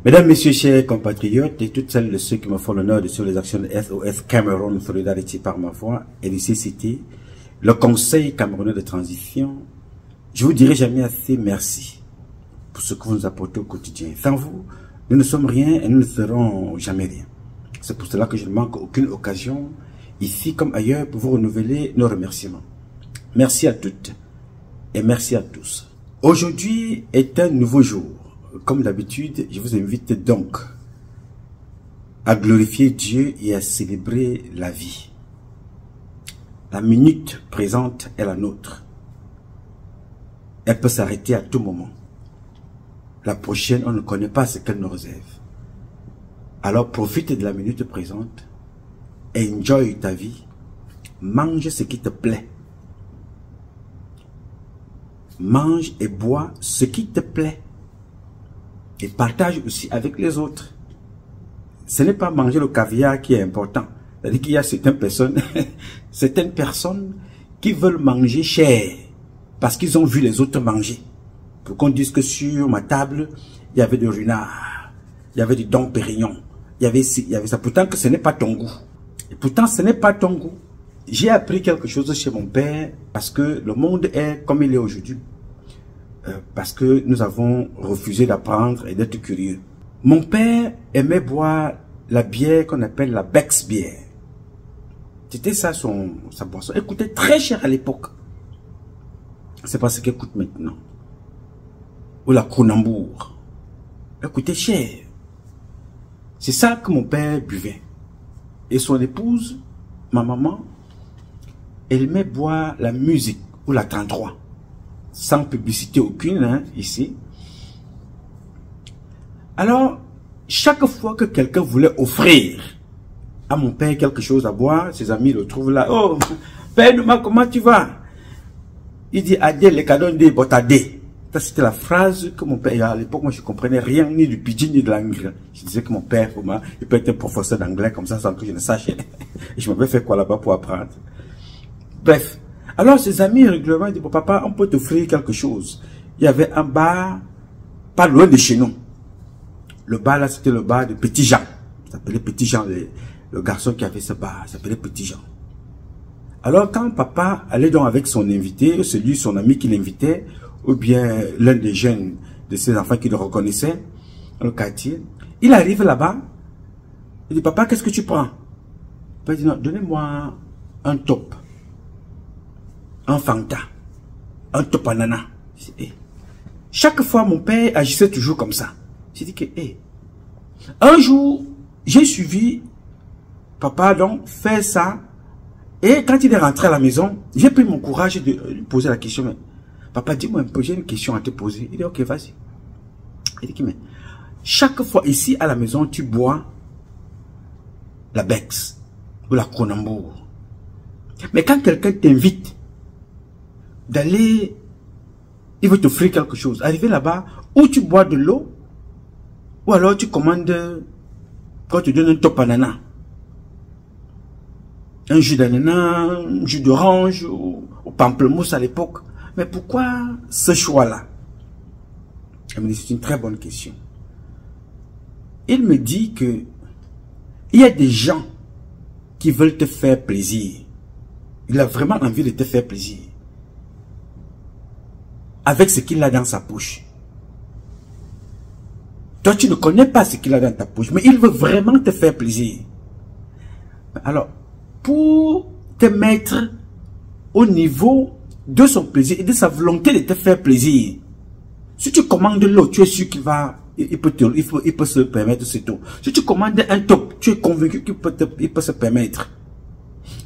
Mesdames, Messieurs, chers compatriotes et toutes celles et ceux qui me font l'honneur de suivre les actions de SOS Cameroun Solidarity par ma voix et de citer le Conseil camerounais de transition, je vous dirai jamais assez merci pour ce que vous nous apportez au quotidien. Sans vous, nous ne sommes rien et nous ne serons jamais rien. C'est pour cela que je ne manque aucune occasion, ici comme ailleurs, pour vous renouveler nos remerciements. Merci à toutes et merci à tous. Aujourd'hui est un nouveau jour. Comme d'habitude, je vous invite donc à glorifier Dieu et à célébrer la vie. La minute présente est la nôtre. Elle peut s'arrêter à tout moment. La prochaine, on ne connaît pas ce qu'elle nous réserve. Alors profite de la minute présente, enjoy ta vie, mange ce qui te plaît. Mange et bois ce qui te plaît. Et partage aussi avec les autres. Ce n'est pas manger le caviar qui est important. C'est-à-dire qu'il y a certaines personnes qui veulent manger cher parce qu'ils ont vu les autres manger. Pour qu'on dise que sur ma table, il y avait du renard, il y avait du Dom Pérignon, il y avait ça. Pourtant que ce n'est pas ton goût. Et pourtant ce n'est pas ton goût. J'ai appris quelque chose chez mon père parce que le monde est comme il est aujourd'hui. Parce que nous avons refusé d'apprendre et d'être curieux. Mon père aimait boire la bière qu'on appelle la Bex bière. C'était ça sa boisson. Elle coûtait très cher à l'époque. C'est pas ce qu'elle coûte maintenant. Ou la Kronenbourg. Elle coûtait cher. C'est ça que mon père buvait. Et son épouse, ma maman, elle aimait boire la musique ou la 33. Sans publicité aucune, hein, ici. Alors, chaque fois que quelqu'un voulait offrir à mon père quelque chose à boire, ses amis le trouvent là. Oh, Père Nouma, comment tu vas? Il dit, Adé, les cadeaux de Botadé. Ça, c'était la phrase que mon père, à l'époque, moi, je comprenais rien, ni du pidgin, ni de l'anglais. Je disais que mon père, il peut être un professeur d'anglais comme ça, sans que je ne sache. Et je m'avais fait quoi là-bas pour apprendre. Bref. Alors ses amis régulièrement disent, bon, papa, on peut t'offrir quelque chose. Il y avait un bar, pas loin de chez nous. Le bar là, c'était le bar de Petit Jean. Il s'appelait Petit Jean, le garçon qui avait ce bar, il s'appelait Petit Jean. Alors quand papa allait donc avec son invité, son ami qui l'invitait, ou bien l'un des jeunes de ses enfants qui le reconnaissait, dans le quartier, il arrive là-bas, il dit, papa, qu'est-ce que tu prends? Papa dit, non, donnez-moi un top. Un Fanta, un top banana. Chaque fois, mon père agissait toujours comme ça. J'ai dit que, un jour, j'ai suivi papa donc faire ça. Et quand il est rentré à la maison, j'ai pris mon courage de lui poser la question. Mais, papa, dis-moi un peu, j'ai une question à te poser. Il dit, ok, vas-y. Il dit, mais chaque fois ici à la maison, tu bois la Bex ou la Kronenbourg. Mais quand quelqu'un t'invite d'aller, il veut t'offrir quelque chose. Arrivé là-bas, ou tu bois de l'eau, ou alors tu commandes, quand tu donnes un top banana, un jus d'ananas, un jus d'orange, ou pamplemousse à l'époque. Mais pourquoi ce choix-là? C'est une très bonne question. Il me dit que il y a des gens qui veulent te faire plaisir. Il a vraiment envie de te faire plaisir. Avec ce qu'il a dans sa poche. Toi, tu ne connais pas ce qu'il a dans ta poche, mais il veut vraiment te faire plaisir. Alors, pour te mettre au niveau de son plaisir et de sa volonté de te faire plaisir, si tu commandes l'eau, tu es sûr qu'il va, il peut se permettre ce tout. Si tu commandes un top, tu es convaincu qu'il peut se permettre.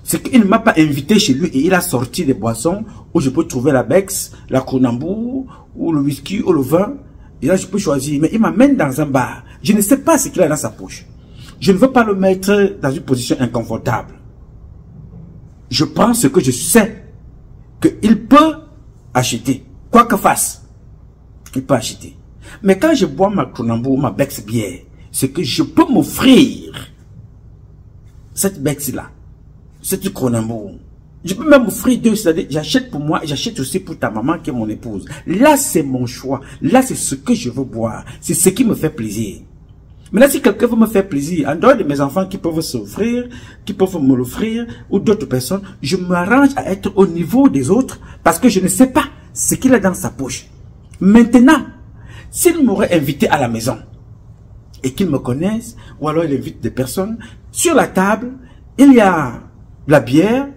C'est qu'il ne m'a pas invité chez lui et il a sorti des boissons où je peux trouver la Bex, la Kronenbourg, ou le whisky, ou le vin. Et là, je peux choisir. Mais il m'amène dans un bar. Je ne sais pas ce qu'il a dans sa poche. Je ne veux pas le mettre dans une position inconfortable. Je prends ce que je sais qu'il peut acheter. Quoi que fasse, il peut acheter. Mais quand je bois ma Kronenbourg, ma Bex bière, c'est que je peux m'offrir cette Bex-là. C'est Kronenbourg. Je peux même offrir deux, c'est-à-dire j'achète pour moi et j'achète aussi pour ta maman qui est mon épouse. Là, c'est mon choix. Là, c'est ce que je veux boire. C'est ce qui me fait plaisir. Maintenant, si quelqu'un veut me faire plaisir, en dehors de mes enfants qui peuvent s'offrir, qui peuvent me l'offrir, ou d'autres personnes, je m'arrange à être au niveau des autres parce que je ne sais pas ce qu'il a dans sa poche. Maintenant, s'il m'aurait invité à la maison et qu'il me connaisse, ou alors il invite des personnes, sur la table, il y a la bière,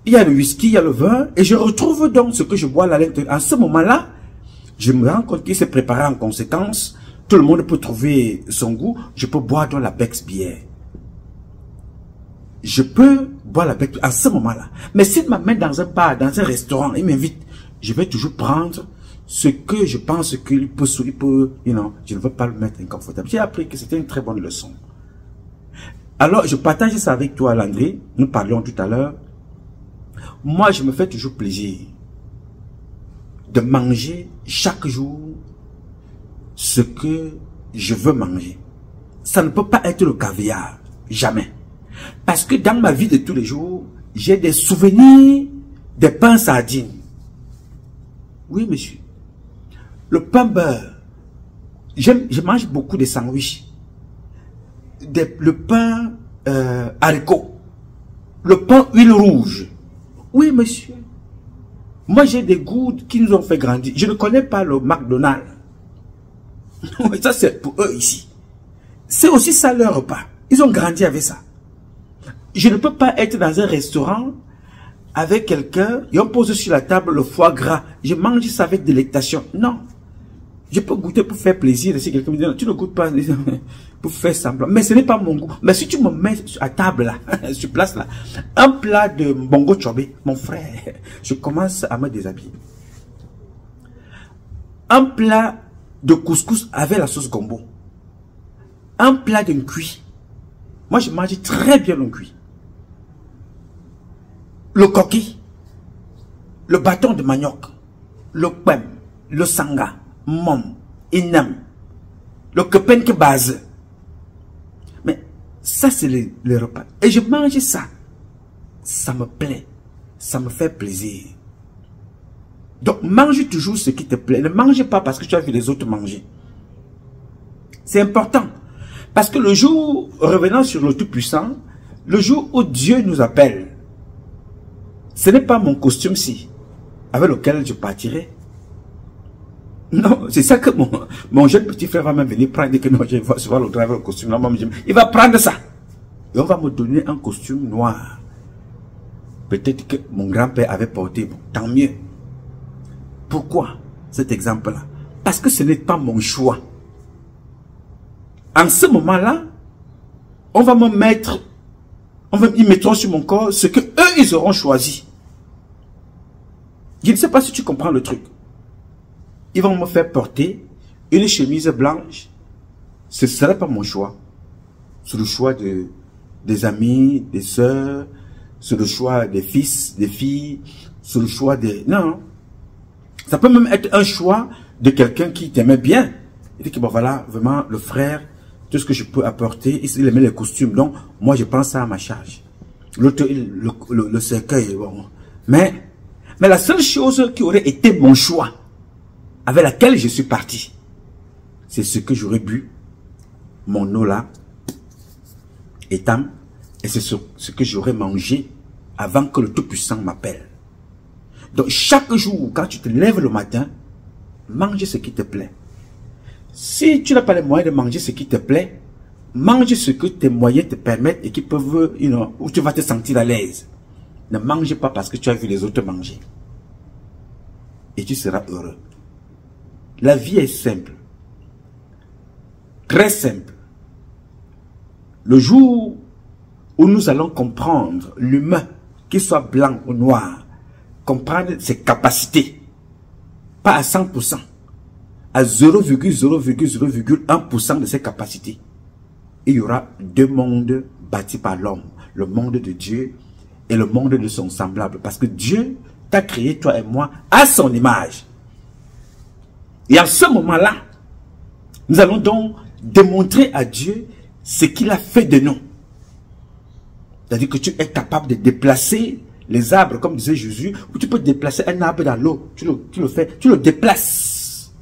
il y a le whisky, il y a le vin, et je retrouve donc ce que je bois à l'intérieur. En ce moment-là, je me rends compte qu'il s'est préparé en conséquence. Tout le monde peut trouver son goût. Je peux boire dans la Bex bière. Je peux boire la Bex à ce moment-là. Mais s'il m'amène dans un bar, dans un restaurant, il m'invite, je vais toujours prendre ce que je pense qu'il peut, je ne veux pas le mettre inconfortable. J'ai appris que c'était une très bonne leçon. Alors, je partage ça avec toi, Landry. Nous parlions tout à l'heure. Moi, je me fais toujours plaisir de manger chaque jour ce que je veux manger. Ça ne peut pas être le caviar. Jamais. Parce que dans ma vie de tous les jours, j'ai des souvenirs des pains sardines. Oui, monsieur. Le pain beurre. Je mange beaucoup de sandwichs. Le pain haricot. Le pain huile rouge. Oui, monsieur. Moi, j'ai des goûts qui nous ont fait grandir. Je ne connais pas le McDonald's. Ça, c'est pour eux ici. C'est aussi ça leur repas. Ils ont grandi avec ça. Je ne peux pas être dans un restaurant avec quelqu'un et on pose sur la table le foie gras. Je mange ça avec délectation. Non. Je peux goûter pour faire plaisir. Si quelqu'un me dit, non, tu ne goûtes pas pour faire semblant. Mais ce n'est pas mon goût. Mais si tu me mets à table là, sur place là, un plat de bongo chobé, mon frère, je commence à me déshabiller. Un plat de couscous avec la sauce gombo. Un plat d'un cuit. Moi, je mange très bien le cuit. Le coquille. Le bâton de manioc. Le pem. Le sanga. Mom. Inam. Le kepenke base. Mais ça, c'est les repas. Et je mange ça. Ça me plaît. Ça me fait plaisir. Donc, mange toujours ce qui te plaît. Ne mange pas parce que tu as vu les autres manger. C'est important. Parce que le jour, revenant sur le Tout-Puissant, le jour où Dieu nous appelle, ce n'est pas mon costume-ci avec lequel je partirai. Non, c'est ça que mon jeune petit frère va même venir prendre. Il dit que non, je vais recevoir le driver, le costume. Non, il va prendre ça. Et on va me donner un costume noir. Peut-être que mon grand-père avait porté. Bon, tant mieux. Pourquoi cet exemple-là? Parce que ce n'est pas mon choix. En ce moment-là, on va me mettre, ils mettront sur mon corps ce que eux, ils auront choisi. Je ne sais pas si tu comprends le truc. Ils vont me faire porter une chemise blanche. Ce ne serait pas mon choix. C'est le choix des amis, des sœurs, c'est le choix des fils, des filles, c'est le choix des... Non. Ça peut même être un choix de quelqu'un qui t'aimait bien. Il dit que bon voilà, vraiment, le frère, tout ce que je peux apporter, il aimait les costumes. Donc, moi, je prends ça à ma charge. L'autre, le cercueil, bon. Mais la seule chose qui aurait été mon choix, avec laquelle je suis parti, c'est ce que j'aurais bu, mon eau là, étam, et c'est ce que j'aurais mangé avant que le Tout-Puissant m'appelle. Donc, chaque jour, quand tu te lèves le matin, mange ce qui te plaît. Si tu n'as pas les moyens de manger ce qui te plaît, mange ce que tes moyens te permettent et qui peuvent, où tu vas te sentir à l'aise. Ne mange pas parce que tu as vu les autres manger. Et tu seras heureux. La vie est simple. Très simple. Le jour où nous allons comprendre l'humain, qu'il soit blanc ou noir, comprendre ses capacités, pas à 100%, à 0,0,0,1% de ses capacités, il y aura deux mondes bâtis par l'homme, le monde de Dieu et le monde de son semblable, parce que Dieu t'a créé, toi et moi, à son image. Et à ce moment-là, nous allons donc démontrer à Dieu ce qu'il a fait de nous. C'est-à-dire que tu es capable de déplacer les arbres, comme disait Jésus, ou tu peux déplacer un arbre dans l'eau. Tu le fais, tu le déplaces.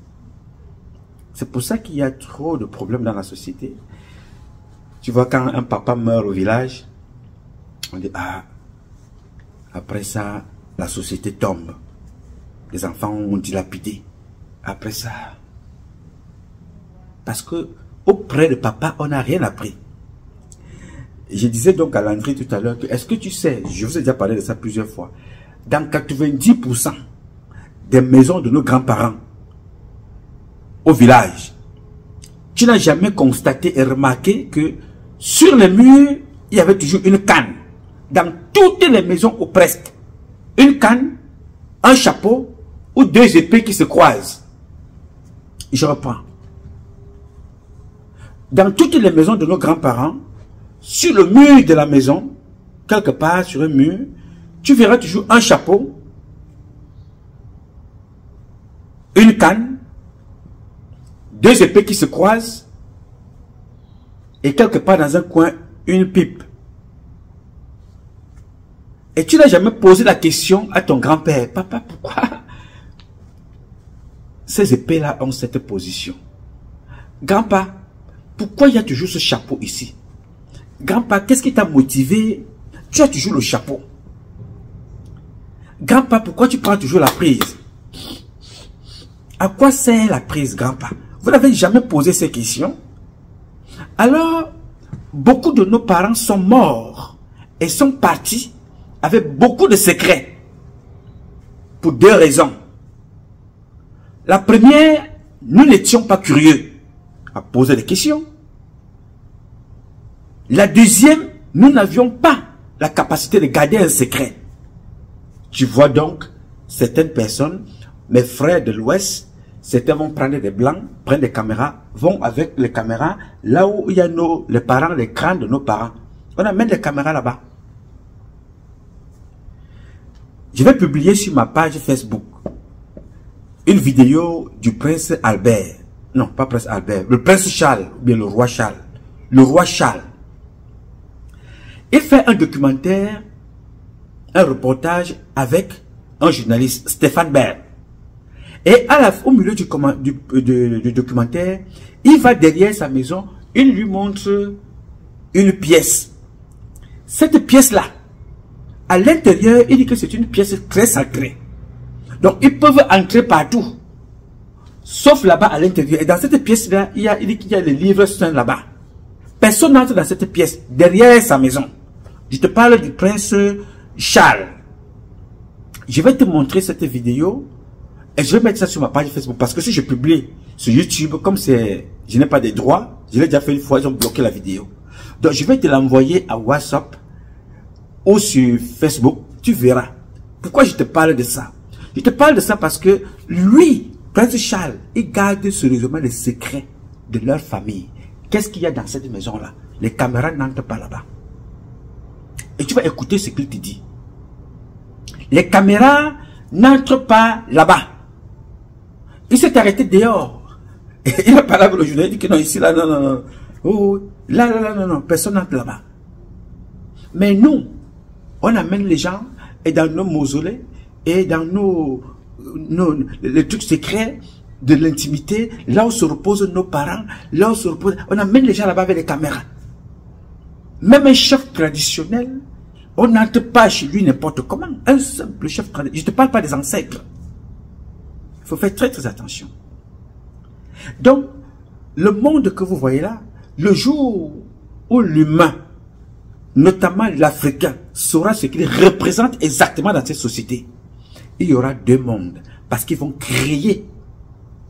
C'est pour ça qu'il y a trop de problèmes dans la société. Tu vois, quand un papa meurt au village, on dit, ah, après ça, la société tombe. Les enfants ont dilapidé. Après ça, parce que auprès de papa, on n'a rien appris. Je disais donc à Landry tout à l'heure que, est-ce que tu sais, je vous ai déjà parlé de ça plusieurs fois, dans 90% des maisons de nos grands-parents au village, tu n'as jamais constaté et remarqué que sur les murs, il y avait toujours une canne. Dans toutes les maisons ou presque, une canne, un chapeau ou deux épées qui se croisent. Je reprends. Dans toutes les maisons de nos grands-parents, sur le mur de la maison, quelque part sur un mur, tu verras toujours un chapeau, une canne, deux épées qui se croisent, et quelque part dans un coin, une pipe. Et tu n'as jamais posé la question à ton grand-père, papa, pourquoi ces épées-là ont cette position? Grand-père, pourquoi il y a toujours ce chapeau ici? Grand-père, qu'est-ce qui t'a motivé? Tu as toujours le chapeau. Grand-père, pourquoi tu prends toujours la prise? À quoi sert la prise, grand-père? Vous n'avez jamais posé ces questions? Alors, beaucoup de nos parents sont morts et sont partis avec beaucoup de secrets. Pour deux raisons. La première, nous n'étions pas curieux à poser des questions. La deuxième, nous n'avions pas la capacité de garder un secret. Tu vois donc, certaines personnes, mes frères de l'Ouest, certains vont prendre des blancs, prennent des caméras, vont avec les caméras là où il y a les parents, les crânes de nos parents. On amène les caméras là-bas. Je vais publier sur ma page Facebook une vidéo du prince Albert. Non, pas prince Albert, le prince Charles, ou bien le roi Charles. Le roi Charles. Il fait un documentaire, un reportage avec un journaliste, Stéphane Bern. Et au milieu du documentaire, il va derrière sa maison, il lui montre une pièce. Cette pièce-là, à l'intérieur, il dit que c'est une pièce très sacrée. Donc, ils peuvent entrer partout. Sauf là-bas à l'intérieur. Et dans cette pièce-là, il dit qu'il y a les livres saints là-bas. Personne n'entre dans cette pièce, derrière sa maison. Je te parle du prince Charles. Je vais te montrer cette vidéo. Et je vais mettre ça sur ma page Facebook. Parce que si je publie sur YouTube, comme je n'ai pas de droits, je l'ai déjà fait une fois, ils ont bloqué la vidéo. Donc, je vais te l'envoyer à WhatsApp ou sur Facebook. Tu verras. Pourquoi je te parle de ça? Je te parle de ça parce que lui, Prince Charles, il garde sérieusement les secrets de leur famille. Qu'est-ce qu'il y a dans cette maison-là? Les caméras n'entrent pas là-bas. Et tu vas écouter ce qu'il te dit. Les caméras n'entrent pas là-bas. Il s'est arrêté dehors. Et il a parlé avec le journaliste. Il dit que non, ici, là, non, non, non. Oh, là, non, non, personne n'entre là-bas. Mais nous, on amène les gens et dans nos mausolées et dans les trucs secrets de l'intimité, là où se reposent nos parents, là où se reposent, on amène les gens là-bas avec les caméras. Même un chef traditionnel, on n'entre pas chez lui n'importe comment. Un simple chef traditionnel, je ne te parle pas des ancêtres. Il faut faire très très attention. Donc, le monde que vous voyez là, le jour où l'humain, notamment l'Africain, saura ce qu'il représente exactement dans cette société, il y aura deux mondes. Parce qu'ils vont créer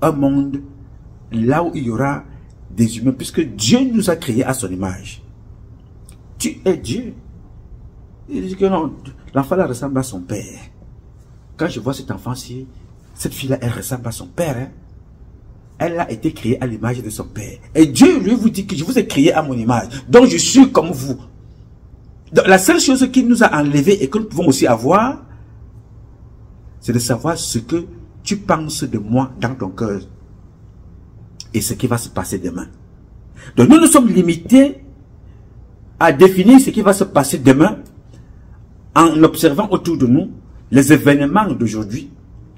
un monde là où il y aura des humains. Puisque Dieu nous a créés à son image. Tu es Dieu. Il dit que non, l'enfant là ressemble à son père. Quand je vois cet enfant-ci, cette fille-là, elle ressemble à son père. Hein? Elle a été créée à l'image de son père. Et Dieu lui vous dit que je vous ai créé à mon image. Donc je suis comme vous. Donc, la seule chose qui nous a enlevé et que nous pouvons aussi avoir, c'est de savoir ce que tu penses de moi dans ton cœur. Et ce qui va se passer demain. Donc nous sommes limités à définir ce qui va se passer demain en observant autour de nous les événements d'aujourd'hui.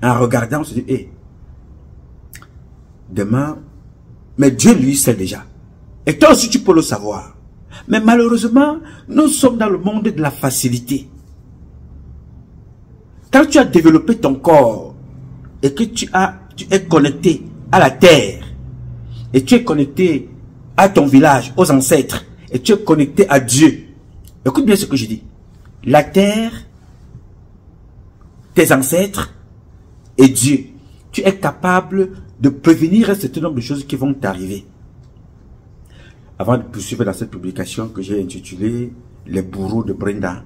En regardant, on se dit, hey, demain, mais Dieu lui sait déjà. Et toi aussi tu peux le savoir. Mais malheureusement, nous sommes dans le monde de la facilité. Quand tu as développé ton corps et que tu es connecté à la terre, et tu es connecté à ton village, aux ancêtres, et tu es connecté à Dieu. Écoute bien ce que je dis. La terre, tes ancêtres et Dieu. Tu es capable de prévenir un certain nombre de choses qui vont t'arriver. Avant de poursuivre dans cette publication que j'ai intitulée « Les bourreaux de Brenda »,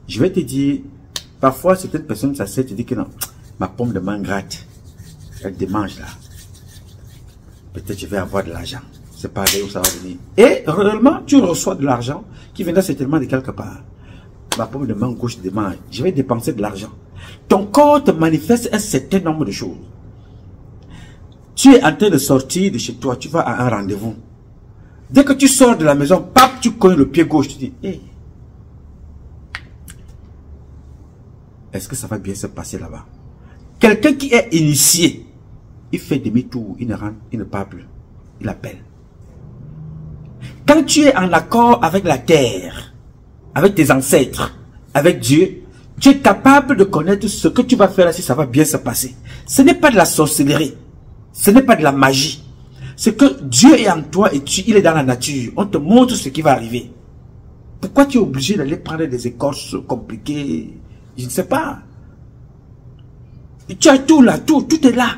je vais te dire, parfois certaines personnes s'asseyent et te disent que non, ma pomme de main gratte, elle démange là. Peut-être je vais avoir de l'argent. C'est pas là où ça va venir. Et réellement, tu reçois de l'argent qui viendra certainement de quelque part. Ma pomme de main gauche démange. Je vais dépenser de l'argent. Ton corps te manifeste un certain nombre de choses. Tu es en train de sortir de chez toi, tu vas à un rendez-vous. Dès que tu sors de la maison, pap, tu connais le pied gauche. Tu dis, hey, est-ce que ça va bien se passer là-bas? Quelqu'un qui est initié, il fait demi-tour, il ne rentre, il ne parle plus. Il appelle. Quand tu es en accord avec la terre, avec tes ancêtres, avec Dieu, tu es capable de connaître ce que tu vas faire si ça va bien se passer. Ce n'est pas de la sorcellerie. Ce n'est pas de la magie. C'est que Dieu est en toi et il est dans la nature. On te montre ce qui va arriver. Pourquoi tu es obligé d'aller prendre des écorces compliquées? Je ne sais pas. Tu as tout là, tout est là.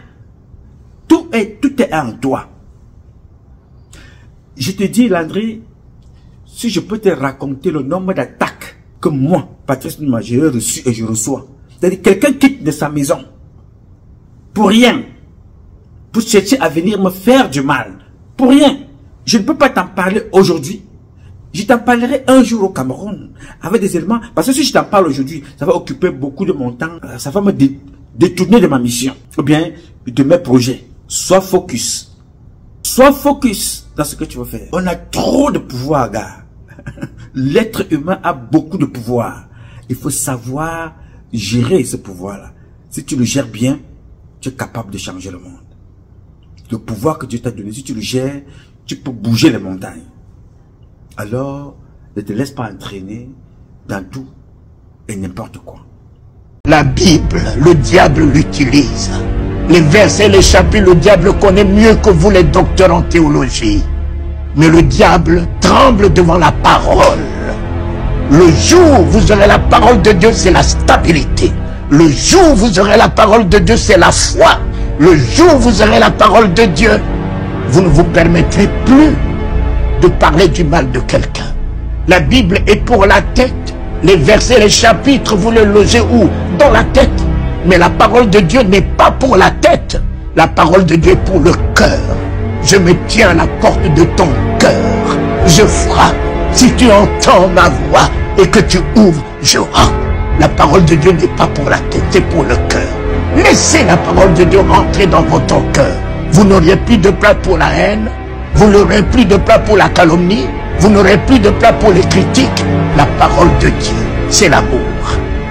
Tout est en toi. Je te dis, Landry, si je peux te raconter le nombre d'attaques que moi, Patrice Numa, j'ai reçu et je reçois. C'est-à-dire quelqu'un quitte de sa maison pour rien, pour chercher à venir me faire du mal. Pour rien. Je ne peux pas t'en parler aujourd'hui. Je t'en parlerai un jour au Cameroun avec des éléments. Parce que si je t'en parle aujourd'hui, ça va occuper beaucoup de mon temps. Ça va me détourner de ma mission. Ou bien de mes projets. Sois focus. Sois focus dans ce que tu veux faire. On a trop de pouvoir, gars. L'être humain a beaucoup de pouvoir. Il faut savoir gérer ce pouvoir-là. Si tu le gères bien, tu es capable de changer le monde. Le pouvoir que Dieu t'a donné, si tu le gères, tu peux bouger les montagnes. Alors, ne te laisse pas entraîner dans tout et n'importe quoi. La Bible, le diable l'utilise. Les versets, les chapitres, le diable connaît mieux que vous les docteurs en théologie. Mais le diable tremble devant la parole. Le jour où vous aurez la parole de Dieu, c'est la stabilité. Le jour où vous aurez la parole de Dieu, c'est la foi. Le jour où vous aurez la parole de Dieu, vous ne vous permettrez plus de parler du mal de quelqu'un. La Bible est pour la tête. Les versets, les chapitres, vous les logez où? Dans la tête. Mais la parole de Dieu n'est pas pour la tête. La parole de Dieu est pour le cœur. Je me tiens à la porte de ton cœur. Je frappe. Si tu entends ma voix et que tu ouvres, je rentre. La parole de Dieu n'est pas pour la tête, c'est pour le cœur. Laissez la parole de Dieu rentrer dans votre cœur. Vous n'auriez plus de place pour la haine. Vous n'aurez plus de place pour la calomnie. Vous n'aurez plus de place pour les critiques. La parole de Dieu, c'est l'amour,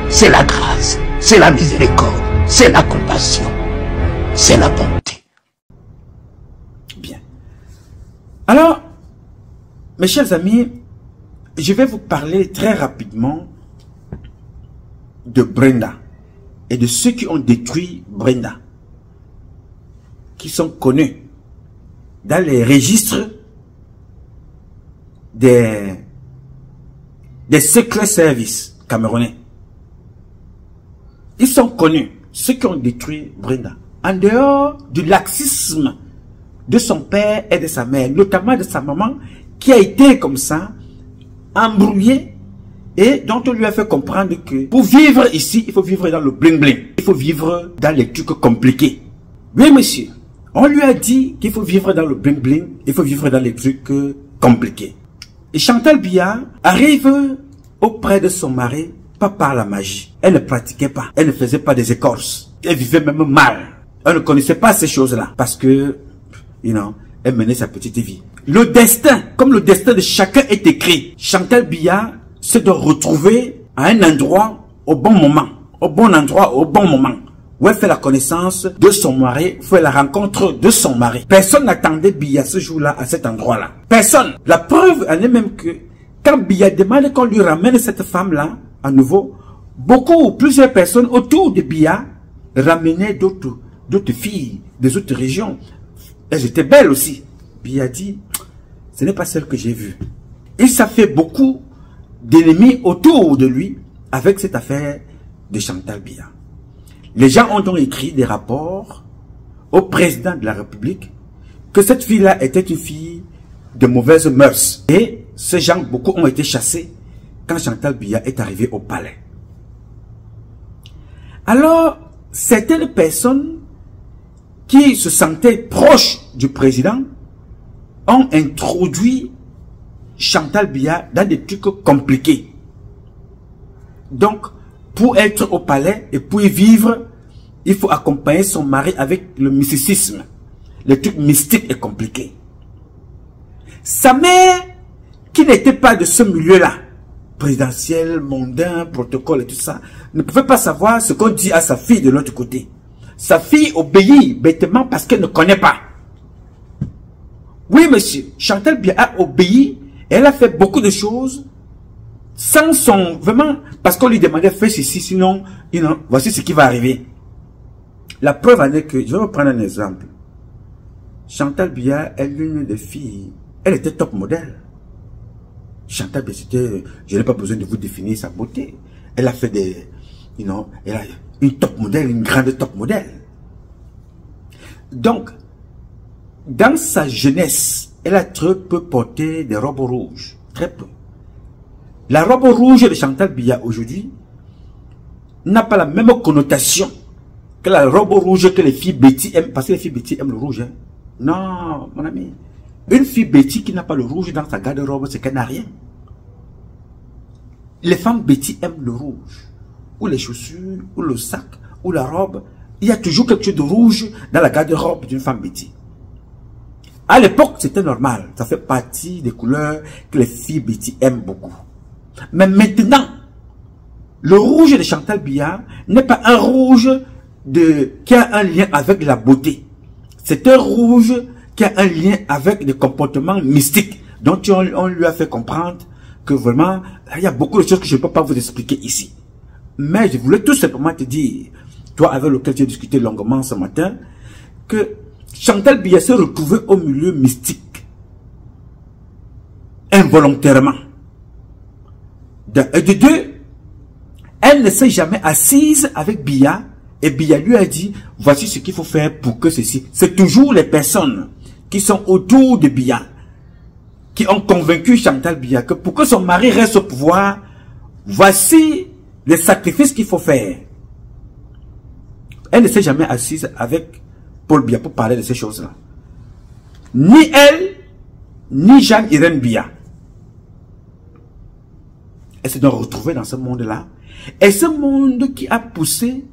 c'est la grâce, c'est la miséricorde, c'est la compassion, c'est la bonté. Bien. Alors, mes chers amis, je vais vous parler très rapidement de Brenda et de ceux qui ont détruit Brenda, qui sont connus dans les registres des secret services camerounais. Ils sont connus, ceux qui ont détruit Brenda. En dehors du laxisme de son père et de sa mère, notamment de sa maman, qui a été comme ça, embrouillée, et dont on lui a fait comprendre que pour vivre ici, il faut vivre dans le bling-bling. Il faut vivre dans les trucs compliqués. Oui, monsieur. On lui a dit qu'il faut vivre dans le bling-bling, il faut vivre dans les trucs compliqués. Et Chantal Biya arrive auprès de son mari, pas par la magie. Elle ne pratiquait pas. Elle ne faisait pas des écorces. Elle vivait même mal. Elle ne connaissait pas ces choses-là. Parce que, elle menait sa petite vie. Le destin, comme le destin de chacun est écrit, Chantal Biya se doit retrouver à un endroit au bon moment. Au bon endroit, au bon moment. où elle fait la connaissance de son mari, fait la rencontre de son mari. Personne n'attendait Biya ce jour-là à cet endroit-là. Personne. La preuve en est même que quand Biya demande qu'on lui ramène cette femme-là, à nouveau, plusieurs personnes autour de Biya ramenaient d'autres filles des autres régions. Elles étaient belles aussi. Biya dit, ce n'est pas celle que j'ai vue. Il s'est fait beaucoup d'ennemis autour de lui avec cette affaire de Chantal Biya. Les gens ont donc écrit des rapports au président de la République que cette fille-là était une fille de mauvaises mœurs. Et ces gens, beaucoup ont été chassés quand Chantal Biya est arrivée au palais. Alors, certaines personnes qui se sentaient proches du président ont introduit Chantal Biya dans des trucs compliqués. Donc, pour être au palais et pour y vivre, il faut accompagner son mari avec le mysticisme. Le truc mystique et compliqué. Sa mère, qui n'était pas de ce milieu-là, présidentiel, mondain, protocole et tout ça, ne pouvait pas savoir ce qu'on dit à sa fille de l'autre côté. Sa fille obéit bêtement parce qu'elle ne connaît pas. Oui, monsieur, Chantal Biya a obéi, et elle a fait beaucoup de choses sans son... Vraiment, parce qu'on lui demandait, fais ceci, sinon, voici ce qui va arriver. La preuve en est que, je vais vous prendre un exemple. Chantal Biya est l'une des filles, elle était top modèle. Chantal Biya, c'était, je n'ai pas besoin de vous définir sa beauté. Elle a fait des, elle a une top modèle, une grande top modèle. Donc, dans sa jeunesse, elle a très peu porté des robes rouges. Très peu. La robe rouge de Chantal Biya aujourd'hui n'a pas la même connotation que la robe rouge que les filles Betty aiment. Parce que les filles Betty aiment le rouge. Hein. Non, mon ami. Une fille Betty qui n'a pas le rouge dans sa garde-robe, c'est qu'elle n'a rien. Les femmes Betty aiment le rouge. Ou les chaussures, ou le sac, ou la robe. Il y a toujours quelque chose de rouge dans la garde-robe d'une femme Betty. À l'époque, c'était normal. Ça fait partie des couleurs que les filles Betty aiment beaucoup. Mais maintenant, le rouge de Chantal Biya n'est pas un rouge qui a un lien avec la beauté. C'est un rouge qui a un lien avec des comportements mystiques dont on lui a fait comprendre que vraiment, il y a beaucoup de choses que je ne peux pas vous expliquer ici. Mais je voulais tout simplement te dire, toi avec lequel j'ai discuté longuement ce matin, que Chantal Biya s'est retrouvée au milieu mystique. Involontairement. Et de deux, elle ne s'est jamais assise avec Biya et Biya lui a dit, voici ce qu'il faut faire pour que ceci. C'est toujours les personnes qui sont autour de Biya qui ont convaincu Chantal Biya que pour que son mari reste au pouvoir, voici les sacrifices qu'il faut faire. Elle ne s'est jamais assise avec Paul Biya pour parler de ces choses-là. Ni elle, ni Jeanne-Irène Biya. Elle s'est donc retrouvée dans ce monde-là. Et ce monde qui a poussé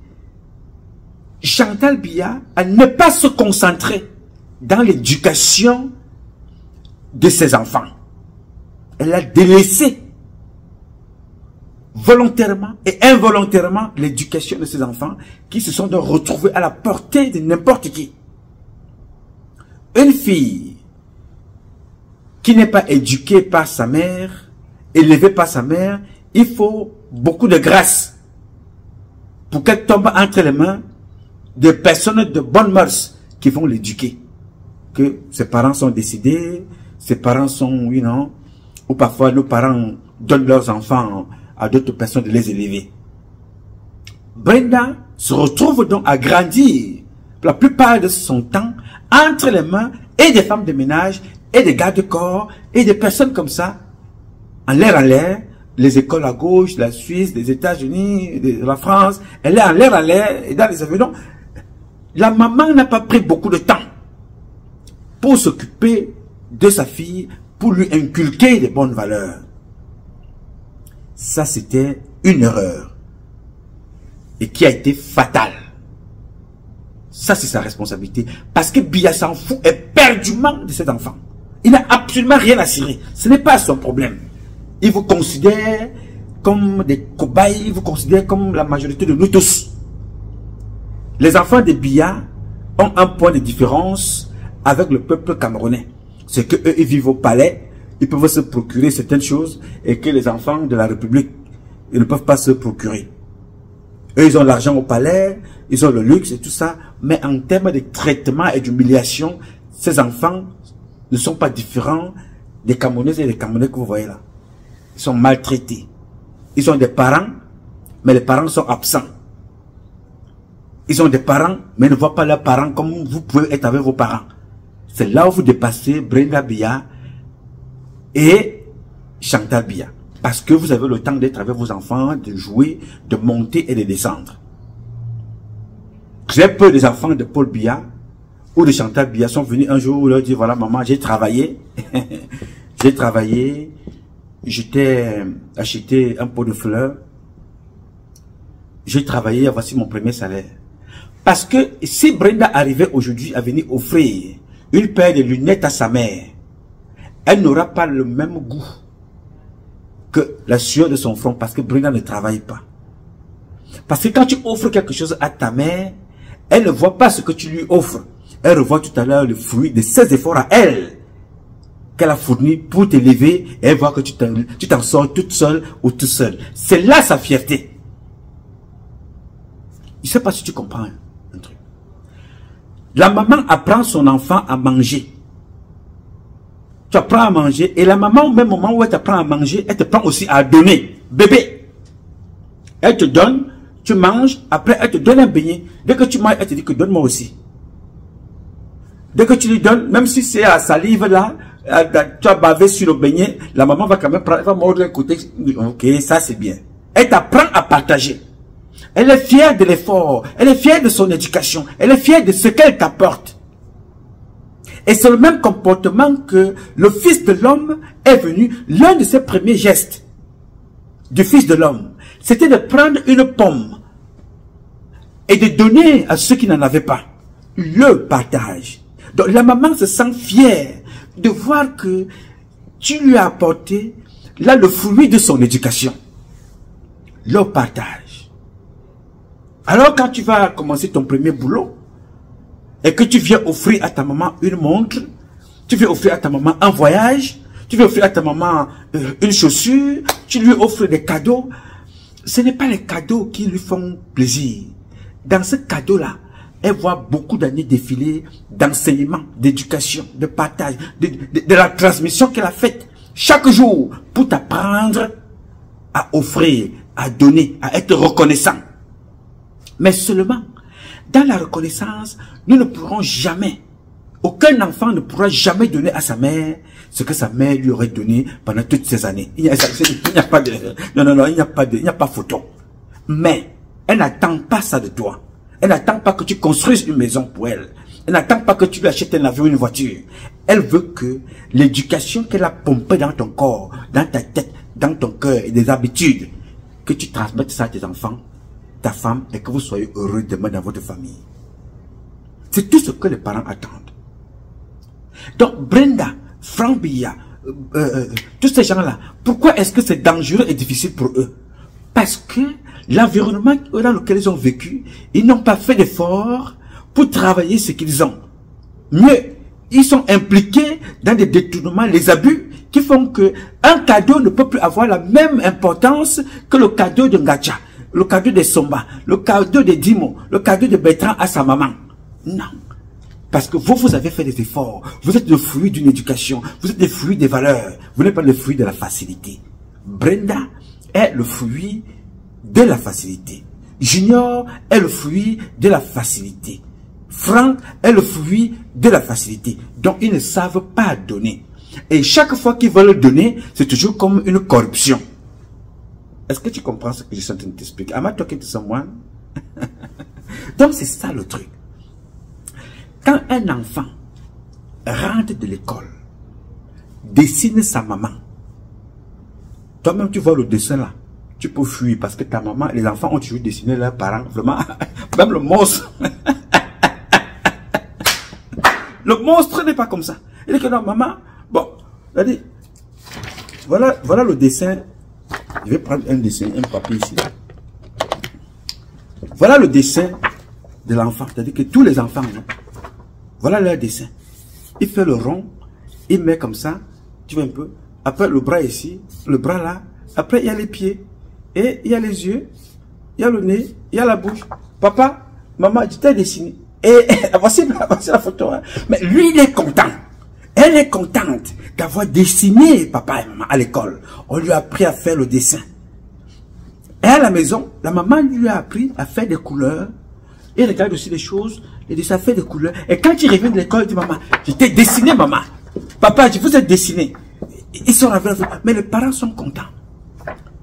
Chantal Biya à ne pas se concentrer dans l'éducation de ses enfants. Elle a délaissé volontairement et involontairement l'éducation de ses enfants qui se sont donc retrouvés à la portée de n'importe qui. Une fille qui n'est pas éduquée par sa mère, élevée par sa mère, il faut beaucoup de grâce pour qu'elle tombe entre les mains de personnes de bonnes mœurs qui vont l'éduquer. Que ses parents sont décédés, ses parents sont, ou parfois nos parents donnent leurs enfants à d'autres personnes de les élever. Brenda se retrouve donc à grandir la plupart de son temps entre les mains et des femmes de ménage et des gardes-corps et des personnes comme ça, en l'air, les écoles à gauche, la Suisse, les États-Unis, la France, elle est en l'air, et dans les avions. La maman n'a pas pris beaucoup de temps pour s'occuper de sa fille, pour lui inculquer des bonnes valeurs. Ça, c'était une erreur. Et qui a été fatale. Ça, c'est sa responsabilité. Parce que Biya s'en fout éperdument de cet enfant. Il n'a absolument rien à cirer. Ce n'est pas son problème. Il vous considère comme des cobayes, il vous considère comme la majorité de nous tous. Les enfants de Biya ont un point de différence avec le peuple camerounais. C'est qu'eux, ils vivent au palais, ils peuvent se procurer certaines choses et que les enfants de la République, ils ne peuvent pas se procurer. Eux, ils ont l'argent au palais, ils ont le luxe et tout ça, mais en termes de traitement et d'humiliation, ces enfants ne sont pas différents des Camerounais et des Camerounais que vous voyez là. Ils sont maltraités. Ils ont des parents, mais les parents sont absents. Ils ont des parents, mais ne voient pas leurs parents comme vous pouvez être avec vos parents. C'est là où vous dépassez Brenda Biya et Chantal Biya. Parce que vous avez le temps d'être avec vos enfants, de jouer, de monter et de descendre. Très peu des enfants de Paul Biya ou de Chantal Biya sont venus un jour leur dire, voilà maman, j'ai travaillé, j'ai travaillé, je t'ai acheté un pot de fleurs, j'ai travaillé, voici mon premier salaire. Parce que si Brenda arrivait aujourd'hui à venir offrir une paire de lunettes à sa mère, elle n'aura pas le même goût que la sueur de son front parce que Brenda ne travaille pas. Parce que quand tu offres quelque chose à ta mère, elle ne voit pas ce que tu lui offres. Elle revoit tout à l'heure le fruit de ses efforts à elle qu'elle a fourni pour t'élever et elle voit que tu t'en sors toute seule ou tout seul. C'est là sa fierté. Je ne sais pas si tu comprends un truc. La maman apprend son enfant à manger. Tu apprends à manger et la maman au même moment où elle t'apprend à manger, elle te prend aussi à donner. Bébé. Elle te donne, tu manges, après elle te donne un beignet. Dès que tu manges, elle te dit que donne-moi aussi. Dès que tu lui donnes, même si c'est à salive là, tu as bavé sur le beignet, la maman va quand même prendre, elle va mordre un côté. Ok, ça c'est bien. Elle t'apprend à partager. Elle est fière de l'effort, elle est fière de son éducation, elle est fière de ce qu'elle t'apporte. Et c'est le même comportement que le Fils de l'homme est venu. L'un de ses premiers gestes du Fils de l'homme, c'était de prendre une pomme et de donner à ceux qui n'en avaient pas. Le partage. Donc la maman se sent fière de voir que tu lui as apporté là le fruit de son éducation. Le partage. Alors quand tu vas commencer ton premier boulot, et que tu viens offrir à ta maman une montre, tu viens offrir à ta maman un voyage, tu viens offrir à ta maman une chaussure, tu lui offres des cadeaux, ce n'est pas les cadeaux qui lui font plaisir. Dans ce cadeau-là, elle voit beaucoup d'années défiler d'enseignement, d'éducation, de partage, de la transmission qu'elle a faite chaque jour pour t'apprendre à offrir, à donner, à être reconnaissant. Mais seulement, dans la reconnaissance, nous ne pourrons jamais, aucun enfant ne pourra jamais donner à sa mère ce que sa mère lui aurait donné pendant toutes ces années. Il n'y a pas de, non, il n'y a pas photo. Mais, elle n'attend pas ça de toi. Elle n'attend pas que tu construises une maison pour elle. Elle n'attend pas que tu lui achètes un avion ou une voiture. Elle veut que l'éducation qu'elle a pompée dans ton corps, dans ta tête, dans ton cœur et des habitudes, que tu transmettes ça à tes enfants, ta femme, et que vous soyez heureux demain dans votre famille. C'est tout ce que les parents attendent. Donc Brenda, Franck Biya, tous ces gens-là, pourquoi est-ce que c'est dangereux et difficile pour eux? Parce que l'environnement dans lequel ils ont vécu, ils n'ont pas fait d'efforts pour travailler ce qu'ils ont. Mieux, ils sont impliqués dans des détournements, les abus, qui font que un cadeau ne peut plus avoir la même importance que le cadeau de Ngacha, le cadeau de Somba, le cadeau de Dimo, le cadeau de Bertrand à sa maman. Non. Parce que vous avez fait des efforts. Vous êtes le fruit d'une éducation. Vous êtes le fruit des valeurs. Vous n'êtes pas le fruit de la facilité. Brenda est le fruit de la facilité. Junior est le fruit de la facilité. Franck est le fruit de la facilité. Donc ils ne savent pas donner. Et chaque fois qu'ils veulent donner, c'est toujours comme une corruption. Est-ce que tu comprends ce que je suis en train de t'expliquer? Am I talking to someone? Donc c'est ça le truc. Quand un enfant rentre de l'école, dessine sa maman, toi-même tu vois le dessin là, tu peux fuir parce que ta maman, les enfants ont toujours dessiné leurs parents, vraiment, même le monstre. Le monstre n'est pas comme ça. Il dit que non, maman, bon, regardez, voilà le dessin. Je vais prendre un dessin, un papier ici. Voilà le dessin de l'enfant. C'est-à-dire que tous les enfants, non? Voilà leur dessin. Il fait le rond, il met comme ça, tu vois un peu. Après le bras ici, le bras là. Après il y a les pieds. Et il y a les yeux, il y a le nez, il y a la bouche. Papa, maman, tu t'es dessiné. Et voici la photo. Hein. Mais lui, il est content. Elle est contente d'avoir dessiné papa et maman à l'école. On lui a appris à faire le dessin. Et à la maison, la maman lui a appris à faire des couleurs. Il regarde aussi les choses, les dessins, fait des couleurs. Et quand il revient de l'école, il dit, maman, je t'ai dessiné, maman. Papa, je vous ai dessiné. Ils sont avec, mais les parents sont contents.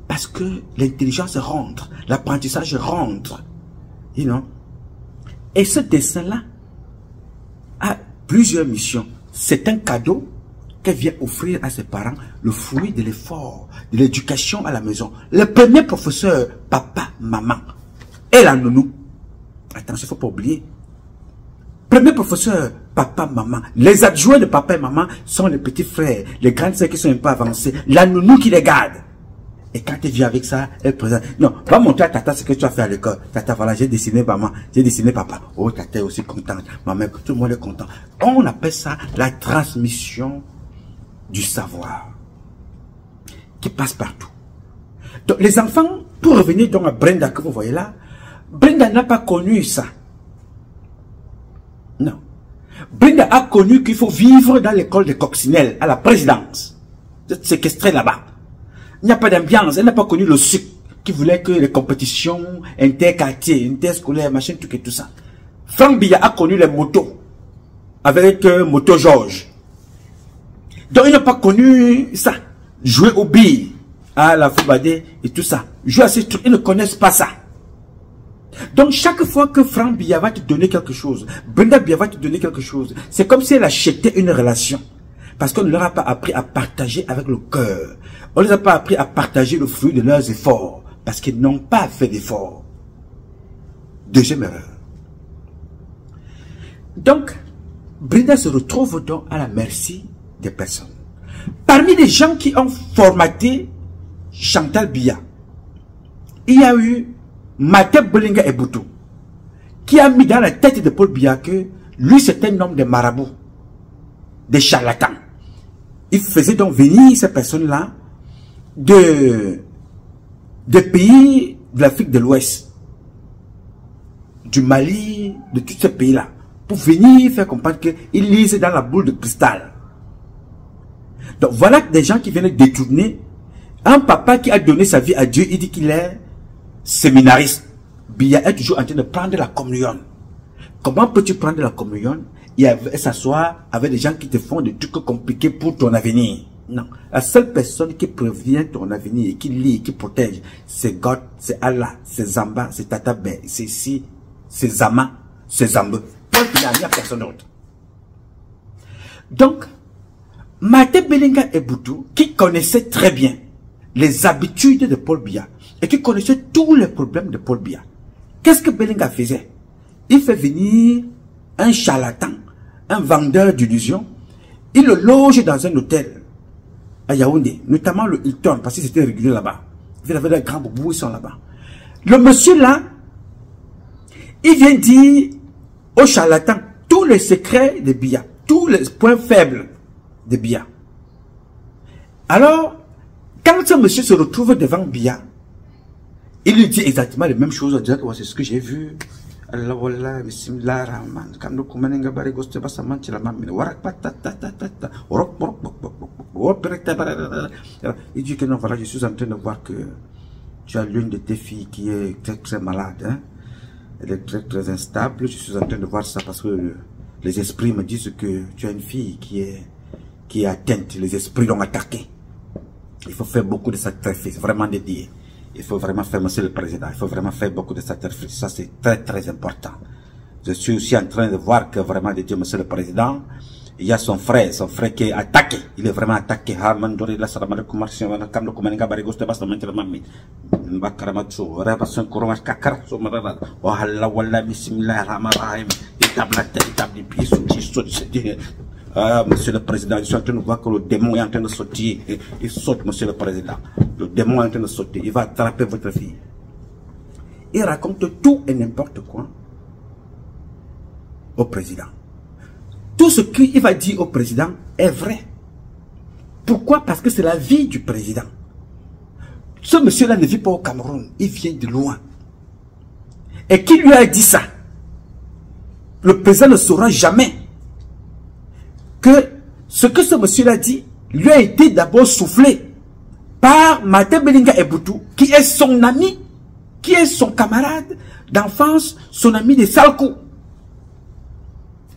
Parce que l'intelligence rentre, l'apprentissage rentre. You know? Et ce dessin-là a plusieurs missions. C'est un cadeau qu'elle vient offrir à ses parents, le fruit de l'effort, de l'éducation à la maison. Le premier professeur, papa, maman, et la nounou. Attention, il ne faut pas oublier. Premier professeur, papa, maman. Les adjoints de papa et maman sont les petits frères, les grandes sœurs qui sont un peu avancées. La nounou qui les garde. Et quand elle vient avec ça, elle présente. Non, va montrer à tata ce que tu as fait à l'école. Tata, voilà, j'ai dessiné maman, j'ai dessiné papa. Oh, tata est aussi contente. Maman, tout le monde est content. On appelle ça la transmission du savoir qui passe partout. Donc, les enfants, pour revenir donc à Brenda que vous voyez là, Brenda n'a pas connu ça. Non. Brenda a connu qu'il faut vivre dans l'école de Coccinelle, à la présidence. Séquestrée là-bas. Il n'y a pas d'ambiance. Elle n'a pas connu le sucre qui voulait que les compétitions interquartiers, interscolaires, machin, tout et tout ça. Franck Biya a connu les motos avec Moto Georges. Donc il n'a pas connu ça. Jouer au billes, à la foubadé et tout ça. Jouer à ces trucs, ils ne connaissent pas ça. Donc chaque fois que Franck Biya va te donner quelque chose, Brenda Biya va te donner quelque chose, c'est comme si elle achetait une relation. Parce qu'on ne leur a pas appris à partager avec le cœur. On ne les a pas appris à partager le fruit de leurs efforts. Parce qu'ils n'ont pas fait d'efforts. Deuxième erreur. Donc, Brenda se retrouve donc à la merci des personnes. Parmi les gens qui ont formaté Chantal Biya, il y a eu Mateb Bolinga Eboutou, qui a mis dans la tête de Paul Biya que lui c'est un homme de marabouts, des charlatans. Il faisait donc venir ces personnes-là des pays de l'Afrique de l'Ouest, du Mali, de tous ces pays-là, pour venir faire comprendre qu'ils lisent dans la boule de cristal. Donc voilà des gens qui viennent détourner. Un papa qui a donné sa vie à Dieu, il dit qu'il est séminariste. Biya est toujours en train de prendre la communion. Comment peux-tu prendre la communion et s'asseoir avec des gens qui te font des trucs compliqués pour ton avenir? Non. La seule personne qui prévient ton avenir, qui lit, qui protège, c'est God, c'est Allah, c'est Zamba, c'est Tatabe, c'est ici, c'est Zama, c'est Zambe. Il n'y a personne d'autre. Donc, Mateb Bolinga Eboutou, qui connaissait très bien les habitudes de Paul Biya et qui connaissait tous les problèmes de Paul Biya, qu'est-ce que Bolinga faisait? Il fait venir un charlatan, un vendeur d'illusions. Il le loge dans un hôtel à Yaoundé, notamment le Hilton, parce que c'était régulier là-bas. Il avait des grands boubous, ils sont là-bas. Le monsieur là, il vient dire au charlatan tous les secrets de Biya, tous les points faibles de Biya. Alors, quand ce monsieur se retrouve devant Biya, il lui dit exactement les mêmes choses. On dirait que c'est ce que j'ai vu. Il dit que non, voilà, je suis en train de voir que tu as l'une de tes filles qui est très très malade, hein? Elle est très très instable. Je suis en train de voir ça parce que les esprits me disent que tu as une fille qui est atteinte. Les esprits l'ont attaquée. Il faut faire beaucoup de sacrifices, vraiment dédié. Il faut vraiment faire, monsieur le président, il faut vraiment faire beaucoup de sacrifices. Ça, c'est très, très important. Je suis aussi en train de voir que vraiment, de Dieu, monsieur le président, il y a son frère qui est attaqué. Il est vraiment attaqué. Ah, monsieur le président, je suis en train de voir que le démon est en train de sortir. Il saute, monsieur le président. Le démon est en train de sauter. Il va attraper votre fille. Il raconte tout et n'importe quoi au président. Tout ce qu'il va dire au président est vrai. Pourquoi? Parce que c'est la vie du président. Ce monsieur-là ne vit pas au Cameroun, il vient de loin. Et qui lui a dit ça? Le président ne saura jamais que ce que ce monsieur-là dit lui a été d'abord soufflé par Martin Belinga Eboutou, qui est son ami, qui est son camarade d'enfance, son ami de Salco.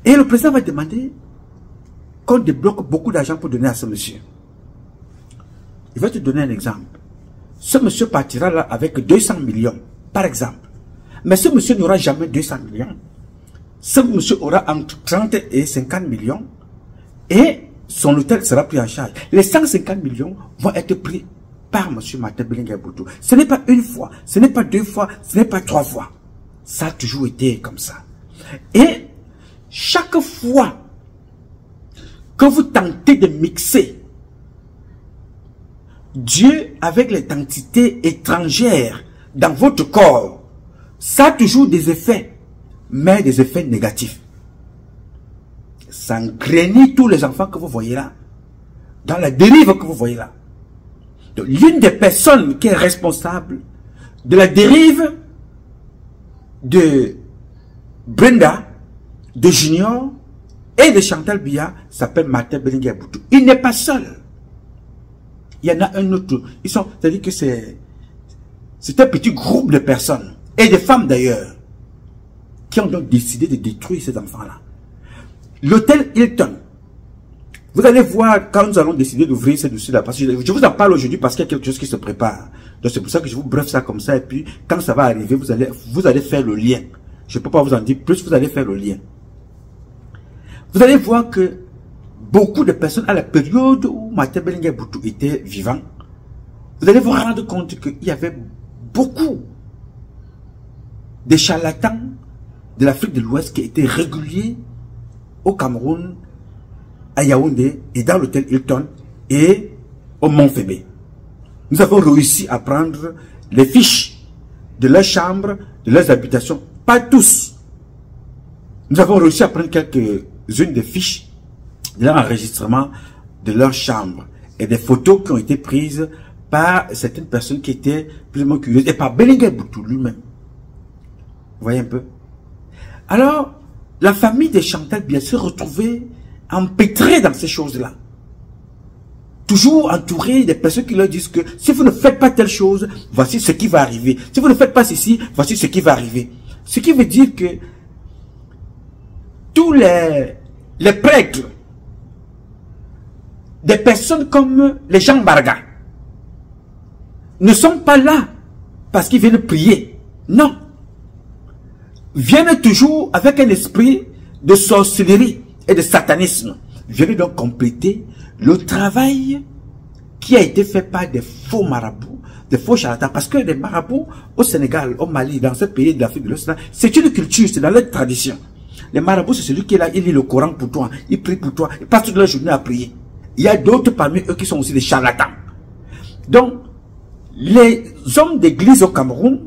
Et le président va demander qu'on débloque beaucoup d'argent pour donner à ce monsieur. Il va te donner un exemple. Ce monsieur partira là avec 200 millions, par exemple. Mais ce monsieur n'aura jamais 200 millions. Ce monsieur aura entre 30 et 50 millions et son hôtel sera pris en charge. Les 150 millions vont être pris par M. Martin Belinga Eboutou. Ce n'est pas une fois, ce n'est pas deux fois, ce n'est pas trois fois. Ça a toujours été comme ça. Et chaque fois que vous tentez de mixer Dieu avec les entités étrangères dans votre corps, ça a toujours des effets, mais des effets négatifs. Ça engraine tous les enfants que vous voyez là, dans la dérive que vous voyez là. L'une des personnes qui est responsable de la dérive de Brenda, de Junior et de Chantal Biya s'appelle Martin Belinga Eboutou. Il n'est pas seul. Il y en a un autre. C'est-à-dire que c'est un petit groupe de personnes, et de femmes d'ailleurs, qui ont donc décidé de détruire ces enfants-là. L'hôtel Hilton. Vous allez voir quand nous allons décider d'ouvrir ce dossier-là. Parce que je vous en parle aujourd'hui parce qu'il y a quelque chose qui se prépare. Donc c'est pour ça que je vous bref ça comme ça. Et puis quand ça va arriver, vous allez faire le lien. Je ne peux pas vous en dire plus, vous allez faire le lien. Vous allez voir que beaucoup de personnes, à la période où Martin Belinga Eboutou était vivant, vous allez vous rendre compte qu'il y avait beaucoup de charlatans de l'Afrique de l'Ouest qui étaient réguliers au Cameroun, à Yaoundé et dans l'hôtel Hilton et au Mont Fébé. Nous avons réussi à prendre les fiches de leurs chambres, de leurs habitations, pas tous. Nous avons réussi à prendre quelques-unes des fiches de leur enregistrement, de leurs chambres et des photos qui ont été prises par certaines personnes qui étaient plus ou moins curieuses et par Belinga Eboutou lui-même. Vous voyez un peu? Alors, la famille de Chantal Biya s'est retrouvée empêtrée dans ces choses-là. Toujours entourée des personnes qui leur disent que si vous ne faites pas telle chose, voici ce qui va arriver. Si vous ne faites pas ceci, voici ce qui va arriver. Ce qui veut dire que tous les prêtres, des personnes comme les Jean Barga, ne sont pas là parce qu'ils viennent prier. Non. Viennent toujours avec un esprit de sorcellerie et de satanisme. Viennent donc compléter le travail qui a été fait par des faux marabouts, des faux charlatans. Parce que les marabouts au Sénégal, au Mali, dans ce pays de l'Afrique de l'Ouest, c'est une culture, c'est dans leur tradition. Les marabouts, c'est celui qui est là, il lit le Coran pour toi, il prie pour toi, il passe toute la journée à prier. Il y a d'autres parmi eux qui sont aussi des charlatans. Donc, les hommes d'église au Cameroun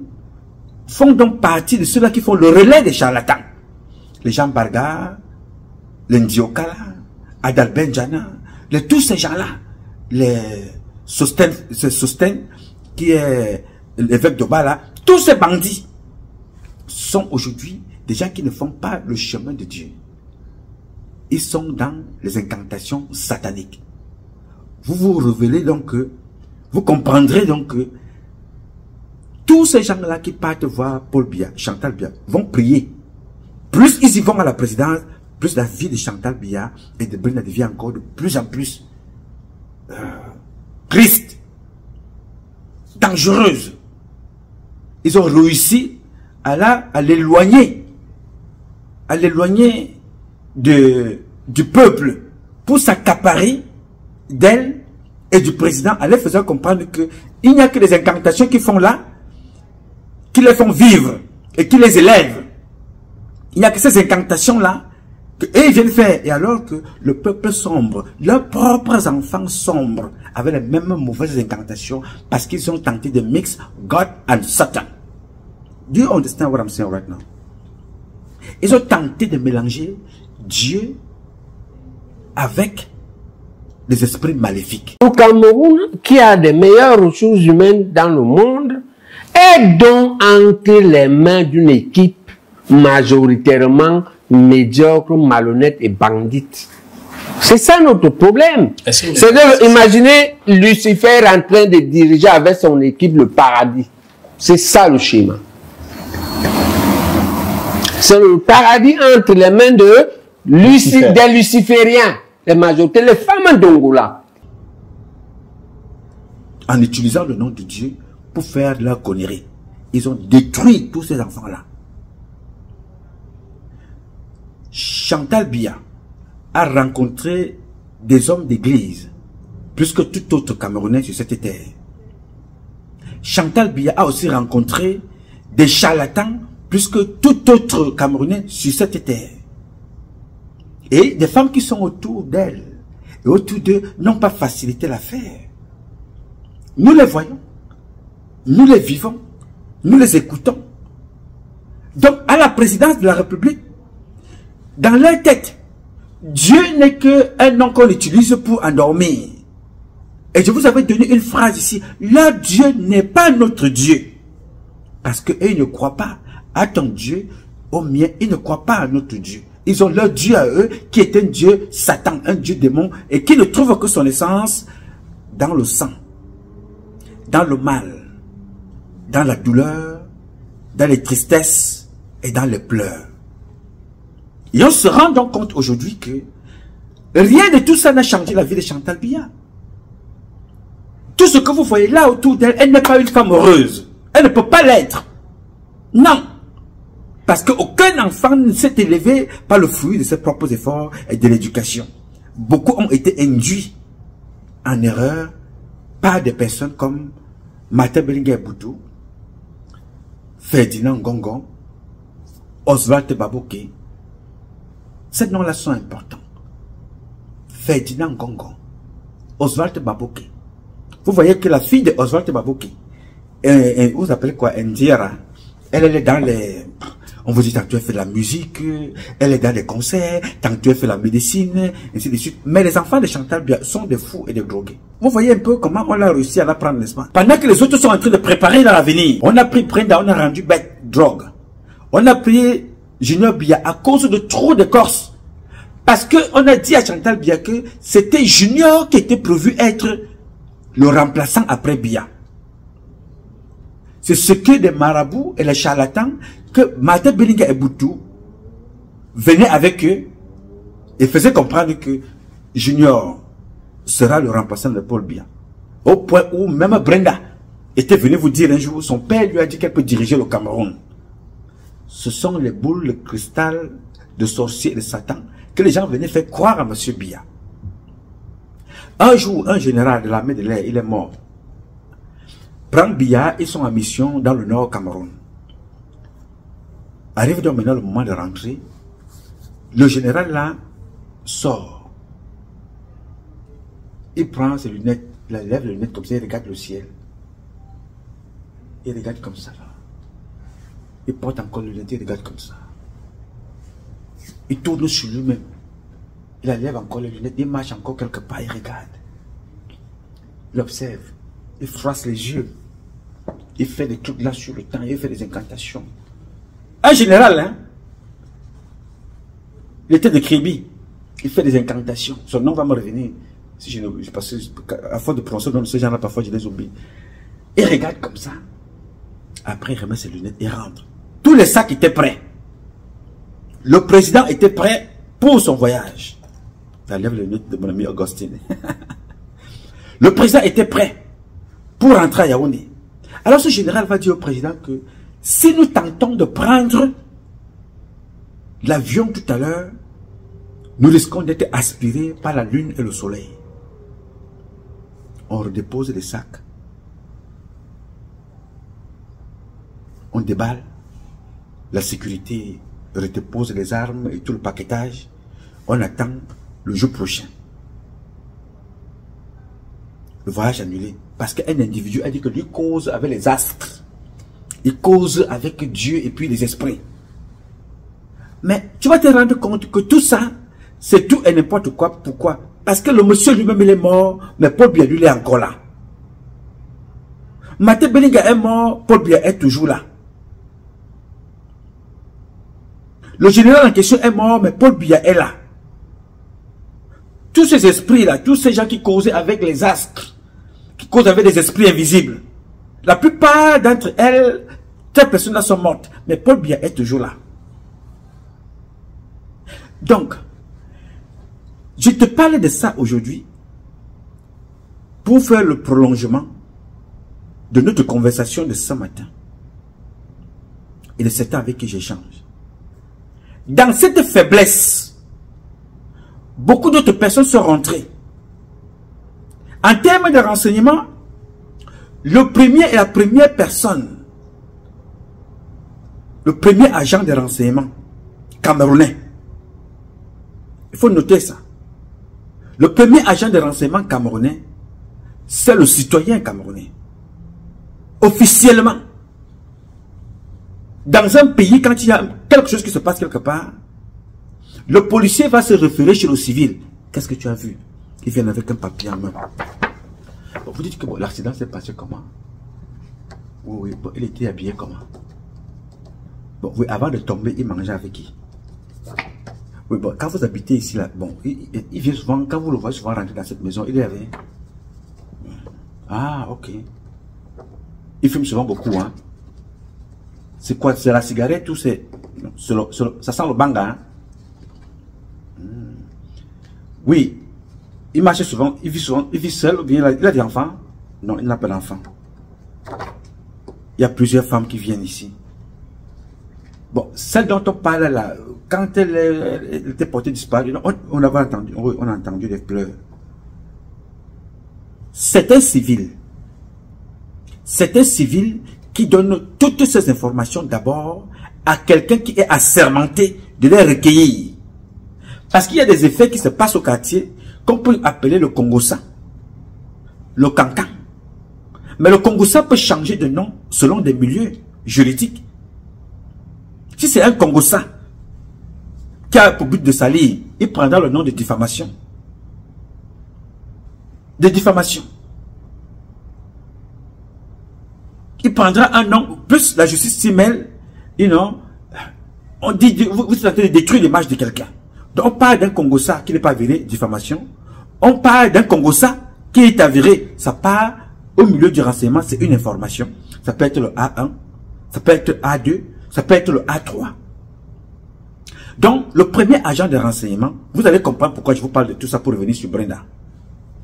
font donc partie de ceux-là qui font le relais des charlatans. Les Jean Barga, les Ndiokala, Adal Benjana, tous ces gens-là, les Sosten, qui est l'évêque de Bala, tous ces bandits sont aujourd'hui des gens qui ne font pas le chemin de Dieu. Ils sont dans les incantations sataniques. Vous vous révélez donc que, vous comprendrez donc que tous ces gens-là qui partent voir Paul Biya, Chantal Biya, vont prier. Plus ils y vont à la présidence, plus la vie de Chantal Biya et de Brenda devient encore de plus en plus triste, dangereuse. Ils ont réussi à l'éloigner du peuple pour s'accaparer d'elle et du président, en leur faisant comprendre qu'il n'y a que les incantations qu'ils font là, qui les font vivre et qui les élèvent. Il n'y a que ces incantations-là qu'eux viennent faire. Et alors que le peuple sombre, leurs propres enfants sombres, avaient les mêmes mauvaises incantations parce qu'ils ont tenté de mix God and Satan. Do you understand what I'm saying right now? Ils ont tenté de mélanger Dieu avec des esprits maléfiques. Au Cameroun, qui a des meilleures ressources humaines dans le monde, est donc entre les mains d'une équipe majoritairement médiocre, malhonnête et bandite. C'est ça notre problème. C'est de imaginer Lucifer en train de diriger avec son équipe le paradis. C'est ça le schéma. C'est le paradis entre les mains de des lucifériens, les majorités, les femmes d'Angola. En utilisant le nom de Dieu pour faire de la connerie, ils ont détruit tous ces enfants-là. Chantal Biya a rencontré des hommes d'église plus que tout autre Camerounais sur cette terre. Chantal Biya a aussi rencontré des charlatans plus que tout autre Camerounais sur cette terre. Et des femmes qui sont autour d'elle et autour d'eux n'ont pas facilité l'affaire. Nous les voyons, nous les vivons, nous les écoutons. Donc à la présidence de la République, dans leur tête, Dieu n'est qu'un nom qu'on utilise pour endormir. Et je vous avais donné une phrase ici. Leur Dieu n'est pas notre Dieu. Parce qu'eux, ils ne croient pas à ton Dieu, au mien. Ils ne croient pas à notre Dieu. Ils ont leur Dieu à eux, qui est un Dieu Satan, un Dieu démon, et qui ne trouve que son essence dans le sang, dans le mal, dans la douleur, dans les tristesses et dans les pleurs. Et on se rend donc compte aujourd'hui que rien de tout ça n'a changé la vie de Chantal Biya. Tout ce que vous voyez là autour d'elle, elle n'est pas une femme heureuse. Elle ne peut pas l'être. Non. Parce qu'aucun enfant ne s'est élevé par le fruit de ses propres efforts et de l'éducation. Beaucoup ont été induits en erreur par des personnes comme Martin Bellinguer-Boutou, Ferdinand Ngongo, Oswald Baboké. Ces noms-là sont importants. Ferdinand Ngongo, Oswald Baboké. Vous voyez que la fille de Oswald Baboké, vous appelez quoi, Ndiera, elle est dans les... On vous dit, tant que tu as fait de la musique, elle est dans les concerts, tant que tu as fait la médecine, ainsi de suite. Mais les enfants de Chantal Biya sont des fous et des drogués. Vous voyez un peu comment on a réussi à l'apprendre, n'est-ce pas? Pendant que les autres sont en train de préparer dans l'avenir, on a pris Brenda, on a rendu bête, drogue. On a pris Junior Biya à cause de trop de Corses. Parce qu'on a dit à Chantal Biya que c'était Junior qui était prévu être le remplaçant après Biya. C'est ce que les marabouts et les charlatans, que Martin Bellinguer-Boutou venaient avec eux et faisaient comprendre que Junior sera le remplaçant de Paul Biya. Au point où même Brenda était venue vous dire un jour, son père lui a dit qu'elle peut diriger le Cameroun. Ce sont les boules de cristal de sorciers et de Satan que les gens venaient faire croire à M. Biya. Un jour, un général de l'armée de l'air, il est mort. Prend Biya, ils sont en mission dans le nord Cameroun. Arrive donc maintenant le moment de rentrer. Le général là sort. Il prend ses lunettes, il lève les lunettes comme ça, il regarde le ciel. Il regarde comme ça là. Il porte encore les lunettes, il regarde comme ça. Il tourne sur lui-même. Il enlève encore les lunettes, il marche encore quelque part, il regarde. Il observe. Il froisse les yeux. Il fait des trucs là sur le temps, il fait des incantations. Un général, hein, il était de Kribi, il fait des incantations. Son nom va me revenir. Si je ne, parce que à force de prononcer le nom de ce genre-là, parfois je les oublie. Il regarde comme ça. Après, il remet ses lunettes et rentre. Tous les sacs étaient prêts. Le président était prêt pour son voyage. J'enlève les lunettes de mon ami Augustine. Le président était prêt pour rentrer à Yaoundé. Alors ce général va dire au président que si nous tentons de prendre l'avion tout à l'heure, nous risquons d'être aspirés par la lune et le soleil. On redépose les sacs. On déballe. La sécurité redépose les armes et tout le paquetage. On attend le jour prochain. Le voyage annulé. Parce qu'un individu a dit que lui cause avec les astres. Il cause avec Dieu et puis les esprits. Mais tu vas te rendre compte que tout ça, c'est tout et n'importe quoi. Pourquoi? Parce que le monsieur lui-même, il est mort, mais Paul Biya, lui, il est encore là. Martin Belinga est mort, Paul Biya est toujours là. Le général en question est mort, mais Paul Biya est là. Tous ces esprits-là, tous ces gens qui causaient avec les astres, qui causent avec des esprits invisibles, la plupart d'entre elles, ces personnes-là sont mortes, mais Paul Biya est toujours là. Donc, je te parle de ça aujourd'hui pour faire le prolongement de notre conversation de ce matin et de ces temps avec qui j'échange. Dans cette faiblesse, beaucoup d'autres personnes sont rentrées. En termes de renseignement, le premier et la première personne, le premier agent de renseignement camerounais, il faut noter ça. Le premier agent de renseignement camerounais, c'est le citoyen camerounais. Officiellement. Dans un pays, quand il y a quelque chose qui se passe quelque part, le policier va se référer chez le civil. Qu'est-ce que tu as vu? Il vient avec un papier en main. Bon, vous dites que bon, l'accident s'est passé comment? Oui, bon, il était habillé comment? Bon, oui, avant de tomber, il mangeait avec qui? Oui, bon, quand vous habitez ici, là, bon, il vient souvent, quand vous le voyez souvent rentrer dans cette maison, il est avec. Ah, ok. Il fume souvent beaucoup, hein. C'est quoi? C'est la cigarette ou c'est... Ça sent le banga, hein? Oui. Il marche souvent, il vit seul, ou bien il a des enfants? Non, il n'a pas d'enfants. Il y a plusieurs femmes qui viennent ici. Bon, celle dont on parle là, quand elle était portée disparue, on avait entendu, on a entendu des pleurs. C'est un civil. C'est un civil qui donne toutes ces informations d'abord à quelqu'un qui est assermenté de les recueillir. Parce qu'il y a des effets qui se passent au quartier qu'on peut appeler le Congossa, le Cancan. Mais le Congossa peut changer de nom selon des milieux juridiques. Si c'est un Congossa qui a pour but de salir, il prendra le nom de diffamation. De diffamation. Il prendra un nom, plus la justice s'y mêle, on dit, vous êtes en train de détruire l'image de quelqu'un. Donc on parle d'un Congossa qui n'est pas avéré, diffamation. On parle d'un Congossa qui est avéré, ça part au milieu du renseignement, c'est une information. Ça peut être le A1, ça peut être le A2, ça peut être le A3. Donc, le premier agent de renseignement, vous allez comprendre pourquoi je vous parle de tout ça pour revenir sur Brenda.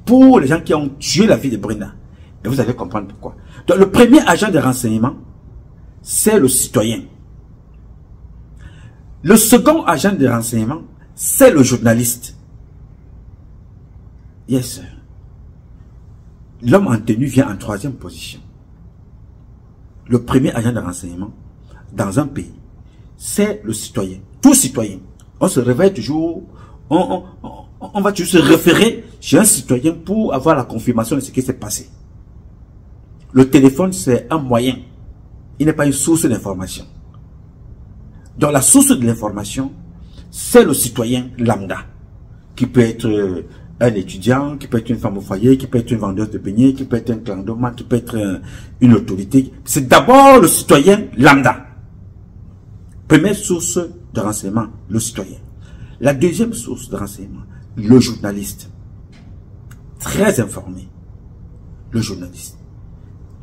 Pour les gens qui ont tué la vie de Brenda. Et vous allez comprendre pourquoi. Donc, le premier agent de renseignement, c'est le citoyen. Le second agent de renseignement, c'est le journaliste. Yes, sir. L'homme en tenue vient en troisième position. Le premier agent de renseignement, dans un pays, c'est le citoyen. Tout citoyen. On se réveille toujours, on va toujours se référer chez un citoyen pour avoir la confirmation de ce qui s'est passé. Le téléphone, c'est un moyen. Il n'est pas une source d'information. Donc la source de l'information, c'est le citoyen lambda, qui peut être un étudiant, qui peut être une femme au foyer, qui peut être une vendeuse de beignets, qui peut être un clandoman, qui peut être une autorité. C'est d'abord le citoyen lambda. Première source de renseignement, le citoyen. La deuxième source de renseignement, le journaliste. Très informé, le journaliste.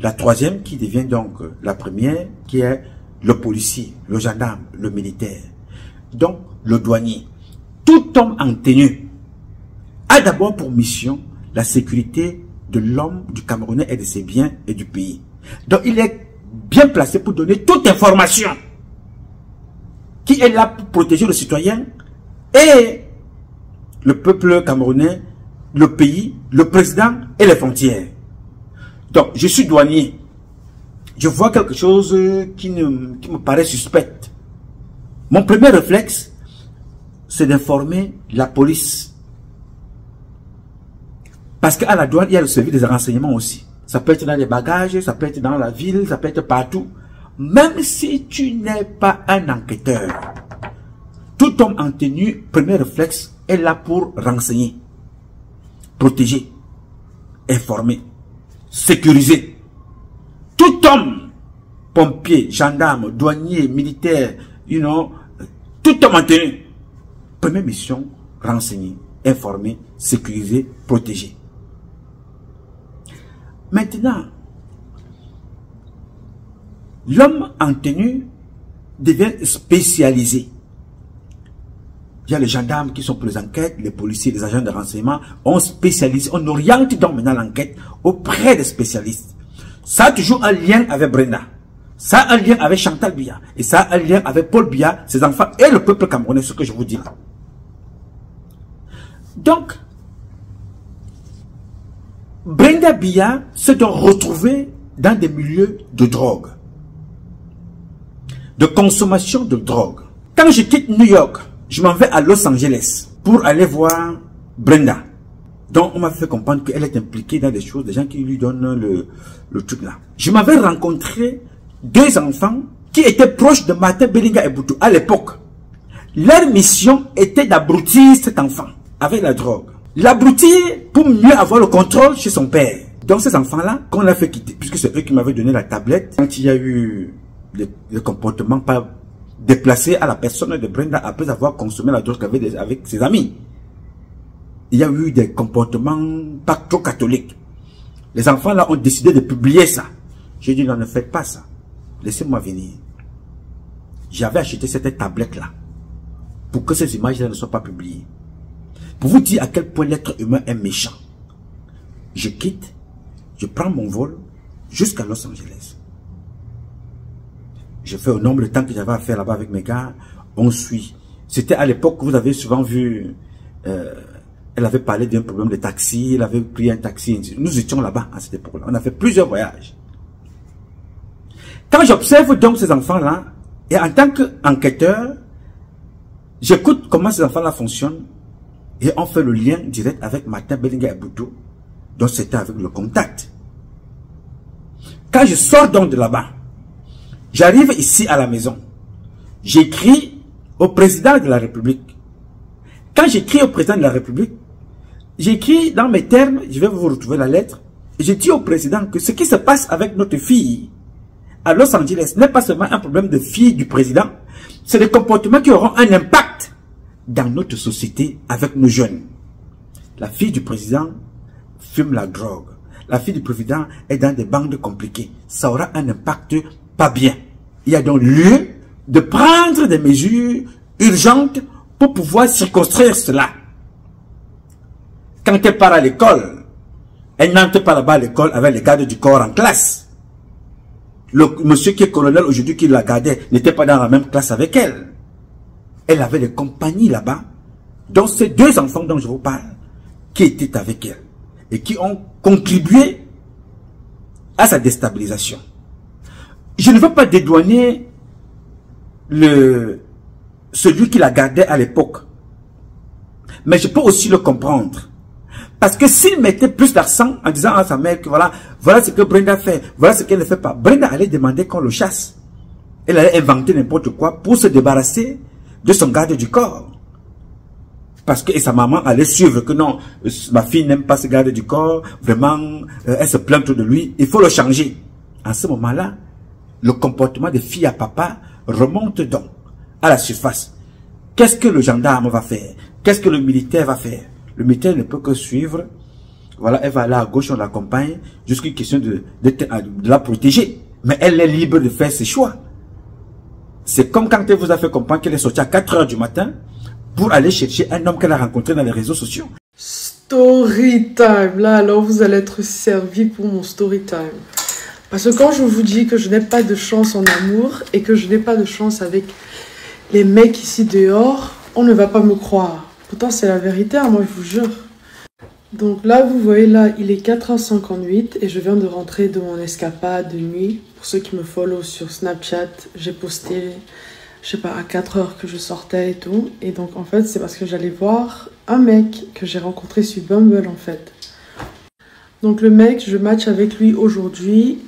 La troisième qui devient donc la première, qui est le policier, le gendarme, le militaire. Donc, le douanier. Tout homme en tenue a d'abord pour mission la sécurité de l'homme, du Camerounais et de ses biens et du pays. Donc, il est bien placé pour donner toute information qui est là pour protéger le citoyen et le peuple camerounais, le pays, le président et les frontières. Donc, je suis douanier. Je vois quelque chose qui me paraît suspect. Mon premier réflexe, c'est d'informer la police. Parce qu'à la douane, il y a le service des renseignements aussi. Ça peut être dans les bagages, ça peut être dans la ville, ça peut être partout. Même si tu n'es pas un enquêteur, Tout homme en tenue, premier réflexe, est là pour renseigner, protéger, informer, sécuriser. Tout homme, pompier, gendarme, douanier, militaire, tout homme en tenue, première mission, renseigner, informer, sécuriser, protéger. Maintenant, l'homme en tenue devient spécialisé. Il y a les gendarmes qui sont pour les enquêtes, les policiers, les agents de renseignement. On spécialise, on oriente donc maintenant l'enquête auprès des spécialistes. Ça a toujours un lien avec Brenda. Ça a un lien avec Chantal Biya. Et ça a un lien avec Paul Biya, ses enfants et le peuple camerounais, ce que je vous dis là. Donc, Brenda Biya se doit retrouver dans des milieux de drogue, de consommation de drogue. Quand je quitte New York, je m'en vais à Los Angeles pour aller voir Brenda. Donc, on m'a fait comprendre qu'elle est impliquée dans des choses, des gens qui lui donnent le truc là. Je m'avais rencontré deux enfants qui étaient proches de Martin Belinga et Boutou à l'époque. Leur mission était d'abrutir cet enfant avec la drogue. L'abrutir pour mieux avoir le contrôle chez son père. Donc, ces enfants-là, qu'on l'a fait quitter, puisque c'est eux qui m'avaient donné la tablette, quand il y a eu le comportement pas déplacé à la personne de Brenda après avoir consommé la drogue avec ses amis. Il y a eu des comportements pas trop catholiques. Les enfants là ont décidé de publier ça. J'ai dit non, ne faites pas ça. Laissez-moi venir. J'avais acheté cette tablette là pour que ces images là ne soient pas publiées. Pour vous dire à quel point l'être humain est méchant. Je quitte, je prends mon vol jusqu'à Los Angeles. Je fais au nombre de temps que j'avais à faire là-bas avec mes gars. On suit. C'était à l'époque que vous avez souvent vu... elle avait parlé d'un problème de taxi. Elle avait pris un taxi. Nous étions là-bas à cette époque-là. On a fait plusieurs voyages. Quand j'observe donc ces enfants-là, et en tant qu'enquêteur, j'écoute comment ces enfants-là fonctionnent. Et on fait le lien direct avec Martin Belinga et Boutou. Donc c'était avec le contact. Quand je sors donc de là-bas, j'arrive ici à la maison. J'écris au président de la République. Quand j'écris au président de la République, j'écris dans mes termes, je vais vous retrouver la lettre, et je dis au président que ce qui se passe avec notre fille à Los Angeles n'est pas seulement un problème de fille du président, c'est des comportements qui auront un impact dans notre société avec nos jeunes. La fille du président fume la drogue. La fille du président est dans des bandes compliquées. Ça aura un impact pas bien. Il y a donc lieu de prendre des mesures urgentes pour pouvoir circonscrire cela. Quand elle part à l'école, elle n'entre pas là-bas à l'école avec les gardes du corps en classe. Le monsieur qui est colonel aujourd'hui qui la gardait n'était pas dans la même classe avec elle. Elle avait des compagnies là-bas. Donc ces deux enfants dont je vous parle, qui étaient avec elle et qui ont contribué à sa déstabilisation. Je ne veux pas dédouaner celui qui la gardait à l'époque. Mais je peux aussi le comprendre. Parce que s'il mettait plus d'accent en disant à sa mère que voilà ce que Brenda fait, voilà ce qu'elle ne fait pas, Brenda allait demander qu'on le chasse. Elle allait inventer n'importe quoi pour se débarrasser de son garde du corps. Parce que sa maman allait suivre que non, ma fille n'aime pas ce garde du corps, vraiment, elle se plaint de lui, il faut le changer. En ce moment-là, le comportement de fille à papa remonte donc à la surface. Qu'est-ce que le gendarme va faire? Qu'est-ce que le militaire va faire? Le militaire ne peut que suivre. Voilà, elle va aller à gauche, on l'accompagne, jusqu'à une question de la protéger. Mais elle est libre de faire ses choix. C'est comme quand elle vous a fait comprendre qu'elle est sortie à 4 h du matin pour aller chercher un homme qu'elle a rencontré dans les réseaux sociaux. Story time. Là, alors vous allez être servi pour mon story time. Parce que quand je vous dis que je n'ai pas de chance en amour et que je n'ai pas de chance avec les mecs ici dehors, on ne va pas me croire. Pourtant, c'est la vérité, hein, moi je vous jure. Donc là, vous voyez, là, il est 4 h 58 et je viens de rentrer de mon escapade de nuit. Pour ceux qui me follow sur Snapchat, j'ai posté, je sais pas, à 4 h que je sortais et tout. Et donc, en fait, c'est parce que j'allais voir un mec que j'ai rencontré sur Bumble, en fait. Donc, le mec, je match avec lui aujourd'hui.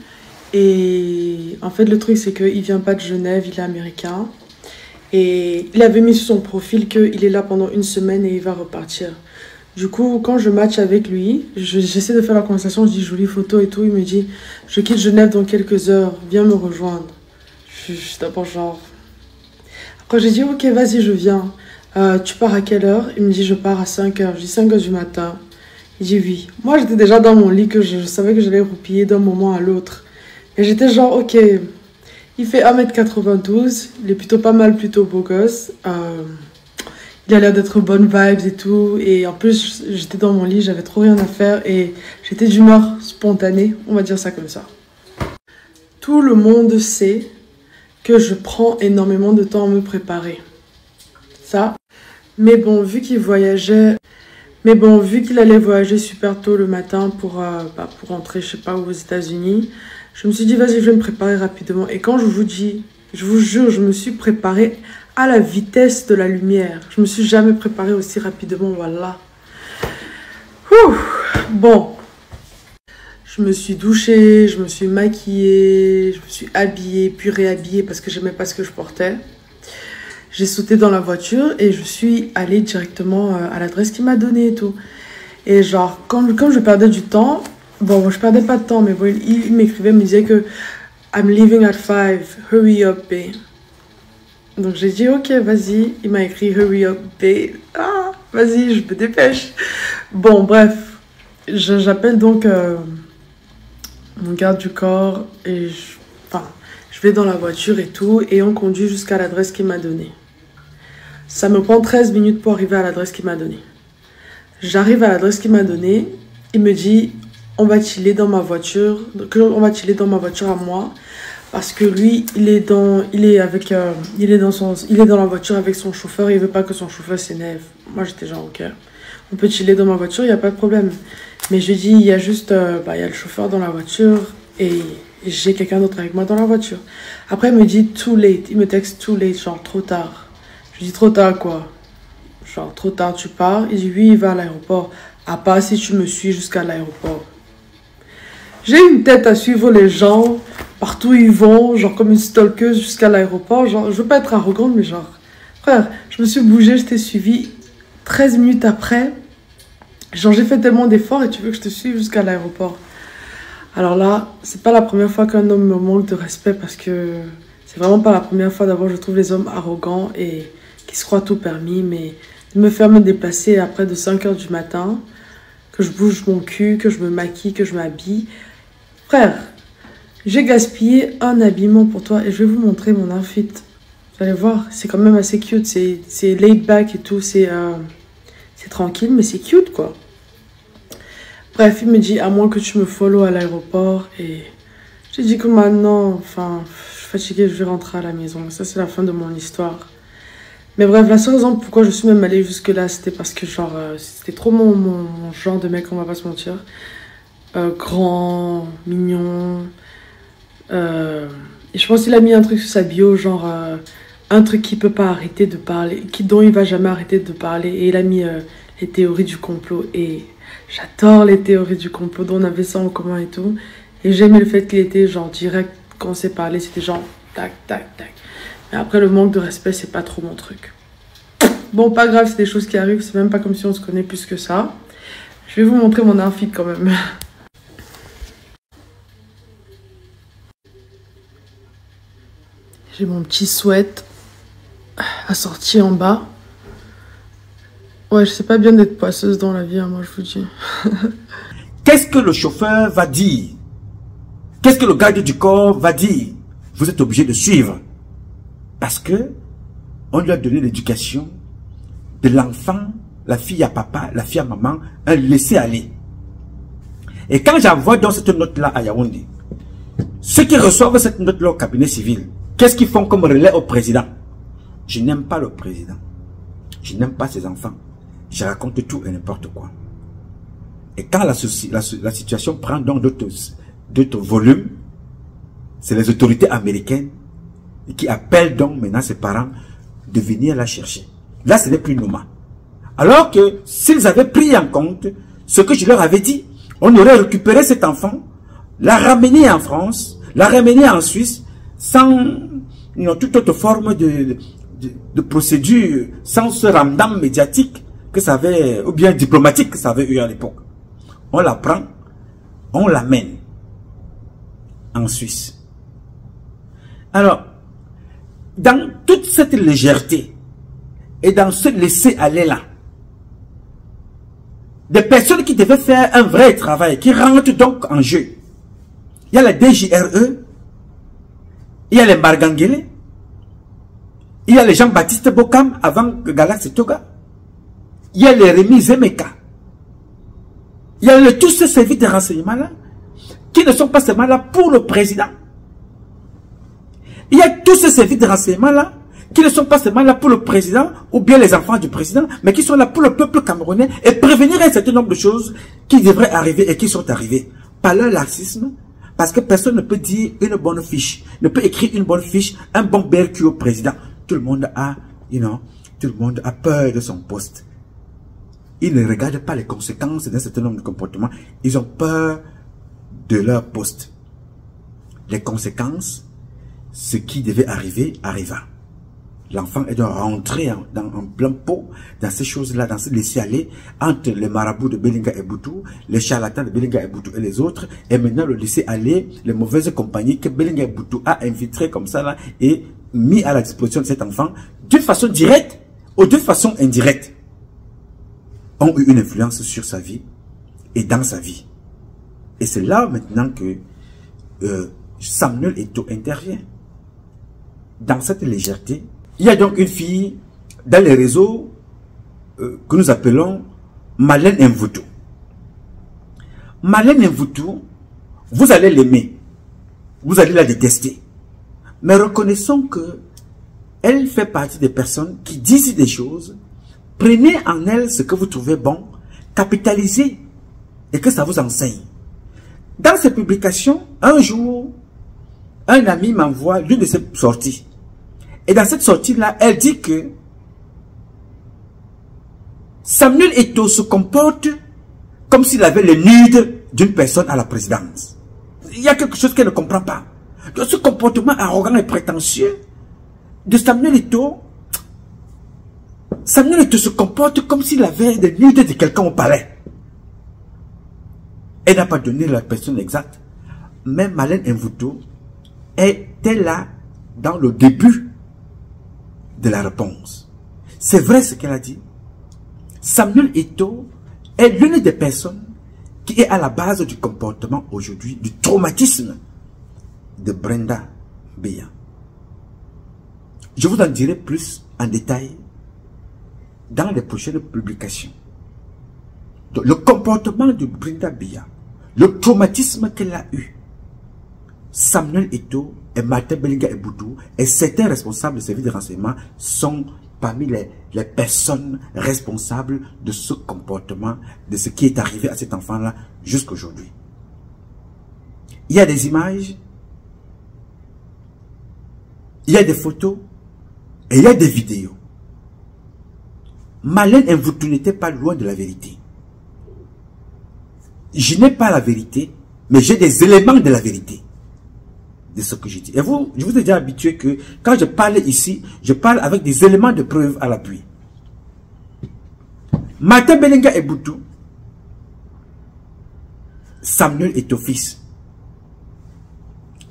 Et en fait, le truc, c'est qu'il vient pas de Genève, il est américain. Et il avait mis sur son profil qu'il est là pendant 1 semaine et il va repartir. Du coup, quand je match avec lui, j'essaie de faire la conversation, je dis jolie photo et tout. Il me dit, je quitte Genève dans quelques heures, viens me rejoindre. Je suis d'abord genre... Après j'ai dit, ok, vas-y, je viens. Tu pars à quelle heure? Il me dit, je pars à 5 heures. Je dis 5 heures du matin. Il dit oui. Moi, j'étais déjà dans mon lit, que je savais que j'allais roupiller d'un moment à l'autre. Et j'étais genre, ok... Il fait 1m92, il est plutôt pas mal, plutôt beau gosse. Il a l'air d'être bonne vibes et tout. Et en plus, j'étais dans mon lit, j'avais trop rien à faire. Et j'étais d'humeur spontanée, on va dire ça comme ça. Tout le monde sait que je prends énormément de temps à me préparer. Ça. Mais bon, vu qu'il voyageait... Mais bon, vu qu'il allait voyager super tôt le matin pour rentrer, je sais pas où, aux États-Unis, je me suis dit, vas-y, je vais me préparer rapidement. Et quand je vous dis, je vous jure, je me suis préparée à la vitesse de la lumière. Je me suis jamais préparée aussi rapidement, voilà. Ouh, bon. Je me suis douchée, je me suis maquillée, je me suis habillée, puis réhabillée parce que j'aimais pas ce que je portais. J'ai sauté dans la voiture et je suis allée directement à l'adresse qu'il m'a donnée et tout. Et genre, comme je perdais du temps, bon, je perdais pas de temps, mais bon, il m'écrivait, me disait que I'm leaving at 5, hurry up, babe. Donc j'ai dit, ok, vas-y. Il m'a écrit, hurry up, babe. Ah, vas-y, je me dépêche. Bon, bref, j'appelle donc mon garde du corps et je vais dans la voiture et tout, et on conduit jusqu'à l'adresse qu'il m'a donnée. Ça me prend 13 minutes pour arriver à l'adresse qu'il m'a donnée. J'arrive à l'adresse qu'il m'a donnée, il me dit, on va chiller dans ma voiture, à moi, parce que lui, il est dans la voiture avec son chauffeur, et il veut pas que son chauffeur s'énerve. Moi, j'étais genre, ok, on peut chiller dans ma voiture, il n'y a pas de problème. Mais je dis, il y a juste, il y a le chauffeur dans la voiture, et j'ai quelqu'un d'autre avec moi dans la voiture. Après, il me dit too late. Il me texte too late, genre trop tard. Je dis trop tard quoi? Genre trop tard, tu pars? Il dit oui, il va à l'aéroport. À part si tu me suis jusqu'à l'aéroport. J'ai une tête à suivre les gens partout où ils vont, genre comme une stalkeuse jusqu'à l'aéroport. Genre, je veux pas être arrogante, mais genre, frère, je me suis bougée, je t'ai suivi. 13 minutes après, genre j'ai fait tellement d'efforts et tu veux que je te suive jusqu'à l'aéroport. Alors là, c'est pas la première fois qu'un homme me manque de respect parce que c'est vraiment pas la première fois. D'abord, je trouve les hommes arrogants et qui se croient tout permis, mais de me faire me déplacer après de 5 heures du matin, que je bouge mon cul, que je me maquille, que je m'habille. Frère, j'ai gaspillé un habillement pour toi et je vais vous montrer mon outfit. Vous allez voir, c'est quand même assez cute, c'est laid back et tout, c'est tranquille, mais c'est cute quoi. Bref, il me dit, à moins que tu me follow à l'aéroport. Et j'ai dit que maintenant, enfin, je suis fatiguée, je vais rentrer à la maison. Ça, c'est la fin de mon histoire. Mais bref, la seule raison pourquoi je suis même allée jusque-là, c'était parce que, genre, c'était trop mon genre de mec, on va pas se mentir. Grand, mignon. Et je pense qu'il a mis un truc sur sa bio, genre, un truc qui peut pas arrêter de parler, dont il va jamais arrêter de parler. Et il a mis les théories du complot. Et j'adore les théories du complot, dont on avait ça en commun et tout. Et j'aimais le fait qu'il était genre direct quand on s'est parlé, c'était genre tac, tac, tac. Mais après, le manque de respect, c'est pas trop mon truc. Bon, pas grave, c'est des choses qui arrivent, c'est même pas comme si on se connaît plus que ça. Je vais vous montrer mon outfit quand même. J'ai mon petit sweat assorti en bas. Ouais, je sais pas bien d'être poisseuse dans la vie, hein, moi je vous dis. Qu'est-ce que le chauffeur va dire? Qu'est-ce que le garde du corps va dire? Vous êtes obligé de suivre. Parce que on lui a donné l'éducation de l'enfant, la fille à papa, la fille à maman, un laisser-aller. Et quand j'envoie dans cette note-là à Yaoundé, ceux qui reçoivent cette note-là au cabinet civil, qu'est-ce qu'ils font comme relais au président? Je n'aime pas le président. Je n'aime pas ses enfants. Je raconte tout et n'importe quoi. Et quand la situation prend donc d'autres volumes, c'est les autorités américaines qui appellent donc maintenant ses parents de venir la chercher. Là, ce n'est plus normal. Alors que s'ils avaient pris en compte ce que je leur avais dit, on aurait récupéré cet enfant, l'a ramené en France, l'a ramené en Suisse, sans toute autre forme de procédure, sans ce ramdam médiatique que ça avait, ou bien diplomatique que ça avait eu à l'époque. On la prend, on l'amène en Suisse. Alors, dans toute cette légèreté et dans ce laisser-aller là, des personnes qui devaient faire un vrai travail, qui rentrent donc en jeu. Il y a la DJRE, il y a les Margangele, il y a les Jean-Baptiste Bokam avant Galaxy Toga, il y a les Rémi Zemeka, il y a tous ces services de renseignement là, qui ne sont pas seulement là pour le président. Il y a tous ces services de renseignement là, qui ne sont pas seulement là pour le président ou bien les enfants du président, mais qui sont là pour le peuple camerounais et prévenir un certain nombre de choses qui devraient arriver et qui sont arrivées. Par leur laxisme, parce que personne ne peut dire une bonne fiche, ne peut écrire une bonne fiche, un bon BRQ au président. Tout le monde a, tout le monde a peur de son poste. Ils ne regardent pas les conséquences d'un certain nombre de comportements. Ils ont peur de leur poste. Les conséquences, ce qui devait arriver, arriva. L'enfant est donc rentré en plein pot dans ces choses-là, dans ce laisser-aller entre les marabouts de Belinga et Boutou, les charlatans de Belinga et Boutou et les autres, et maintenant le laisser-aller, les mauvaises compagnies que Belinga et Boutou a infiltrées comme ça là et mis à la disposition de cet enfant d'une façon directe ou de façon indirecte, ont eu une influence sur sa vie et dans sa vie. Et c'est là maintenant que Samuel Eto'o intervient. Dans cette légèreté, il y a donc une fille dans les réseaux que nous appelons Marlène Mvutu. Marlène Mvutu, vous allez l'aimer, vous allez la détester. Mais reconnaissons que elle fait partie des personnes qui disent des choses. Prenez en elle ce que vous trouvez bon, capitalisez et que ça vous enseigne. Dans ces publications, un jour, un ami m'envoie l'une de ses sorties. Et dans cette sortie-là, elle dit que Samuel Eto'o se comporte comme s'il avait le nude d'une personne à la présidence. Il y a quelque chose qu'elle ne comprend pas. Donc, ce comportement arrogant et prétentieux de Samuel Eto'o, se comporte comme s'il avait le nude de quelqu'un au palais. Elle n'a pas donné la personne exacte, mais Marlène Mvutu était là dans le début de la réponse. C'est vrai ce qu'elle a dit. Samuel Eto'o est l'une des personnes qui est à la base du comportement aujourd'hui, du traumatisme de Brenda Biya. Je vous en dirai plus en détail dans les prochaines publications. Donc, le comportement de Brenda Biya, le traumatisme qu'elle a eu, Samuel Eto'o et Martin Belinga et Boutou et certains responsables des services de renseignement sont parmi les personnes responsables de ce comportement, de ce qui est arrivé à cet enfant-là jusqu'à aujourd'hui. Il y a des images, il y a des photos et il y a des vidéos. Marlène Mvutu n'était pas loin de la vérité. Je n'ai pas la vérité, mais j'ai des éléments de la vérité de ce que je dis. Et vous, je vous ai déjà habitué que quand je parle ici, je parle avec des éléments de preuve à l'appui. Martin Belinga et Boutou, Samuel Eto'o fils,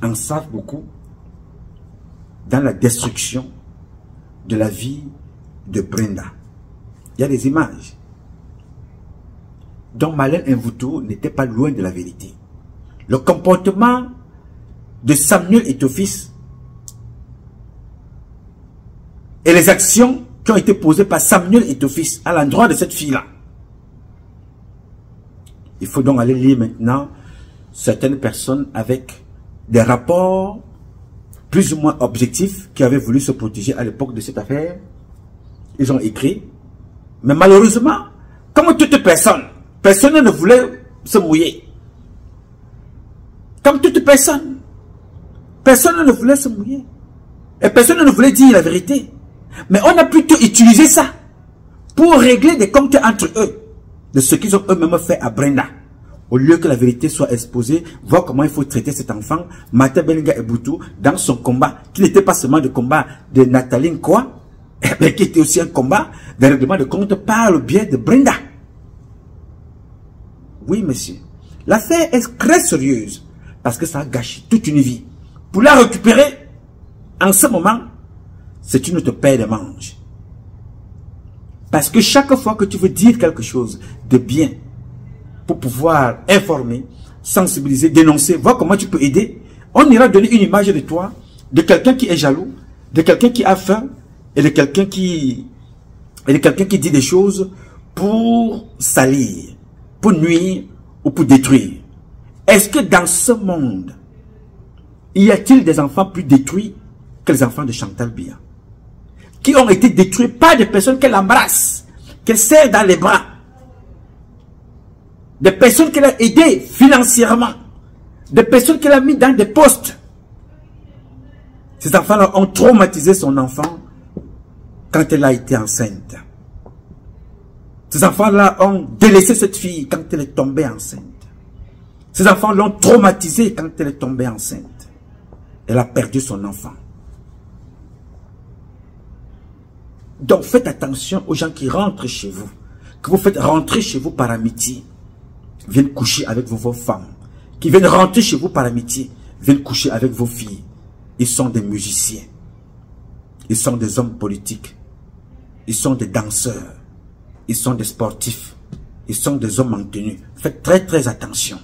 en savent beaucoup dans la destruction de la vie de Brenda. Il y a des images. Donc Marlène Mvutu n'était pas loin de la vérité. Le comportement de Samuel Eto'o fils et les actions qui ont été posées par Samuel Eto'o fils à l'endroit de cette fille-là. Il faut donc aller lire maintenant certaines personnes avec des rapports plus ou moins objectifs qui avaient voulu se protéger à l'époque de cette affaire. Ils ont écrit. Mais malheureusement, comme toute personne, personne ne voulait se mouiller. Comme toute personne, personne ne voulait se mouiller. Et personne ne voulait dire la vérité. Mais on a plutôt utilisé ça pour régler des comptes entre eux de ce qu'ils ont eux-mêmes fait à Brenda. Au lieu que la vérité soit exposée, voir comment il faut traiter cet enfant, Martin Belinga et Boutou, dans son combat, qui n'était pas seulement le combat de Nathalie Nkwa, mais qui était aussi un combat de règlement de compte par le biais de Brenda. Oui, monsieur. L'affaire est très sérieuse parce que ça a gâché toute une vie. Pour la récupérer, en ce moment, c'est une autre paire de manches. Parce que chaque fois que tu veux dire quelque chose de bien pour pouvoir informer, sensibiliser, dénoncer, voir comment tu peux aider, on ira donner une image de toi, de quelqu'un qui est jaloux, de quelqu'un qui a faim, et de quelqu'un qui dit des choses pour salir, pour nuire ou pour détruire. Est-ce que dans ce monde, y a-t-il des enfants plus détruits que les enfants de Chantal Biya, qui ont été détruits par des personnes qu'elle embrasse, qu'elle serre dans les bras, des personnes qu'elle a aidées financièrement, des personnes qu'elle a mis dans des postes. Ces enfants-là ont traumatisé son enfant quand elle a été enceinte. Ces enfants-là ont délaissé cette fille quand elle est tombée enceinte. Ces enfants l'ont traumatisée quand elle est tombée enceinte. Elle a perdu son enfant. Donc faites attention aux gens qui rentrent chez vous, que vous faites rentrer chez vous par amitié, viennent coucher avec vos femmes, qui viennent rentrer chez vous par amitié, viennent coucher avec vos filles. Ils sont des musiciens, ils sont des hommes politiques, ils sont des danseurs, ils sont des sportifs, ils sont des hommes en tenue. Faites très attention.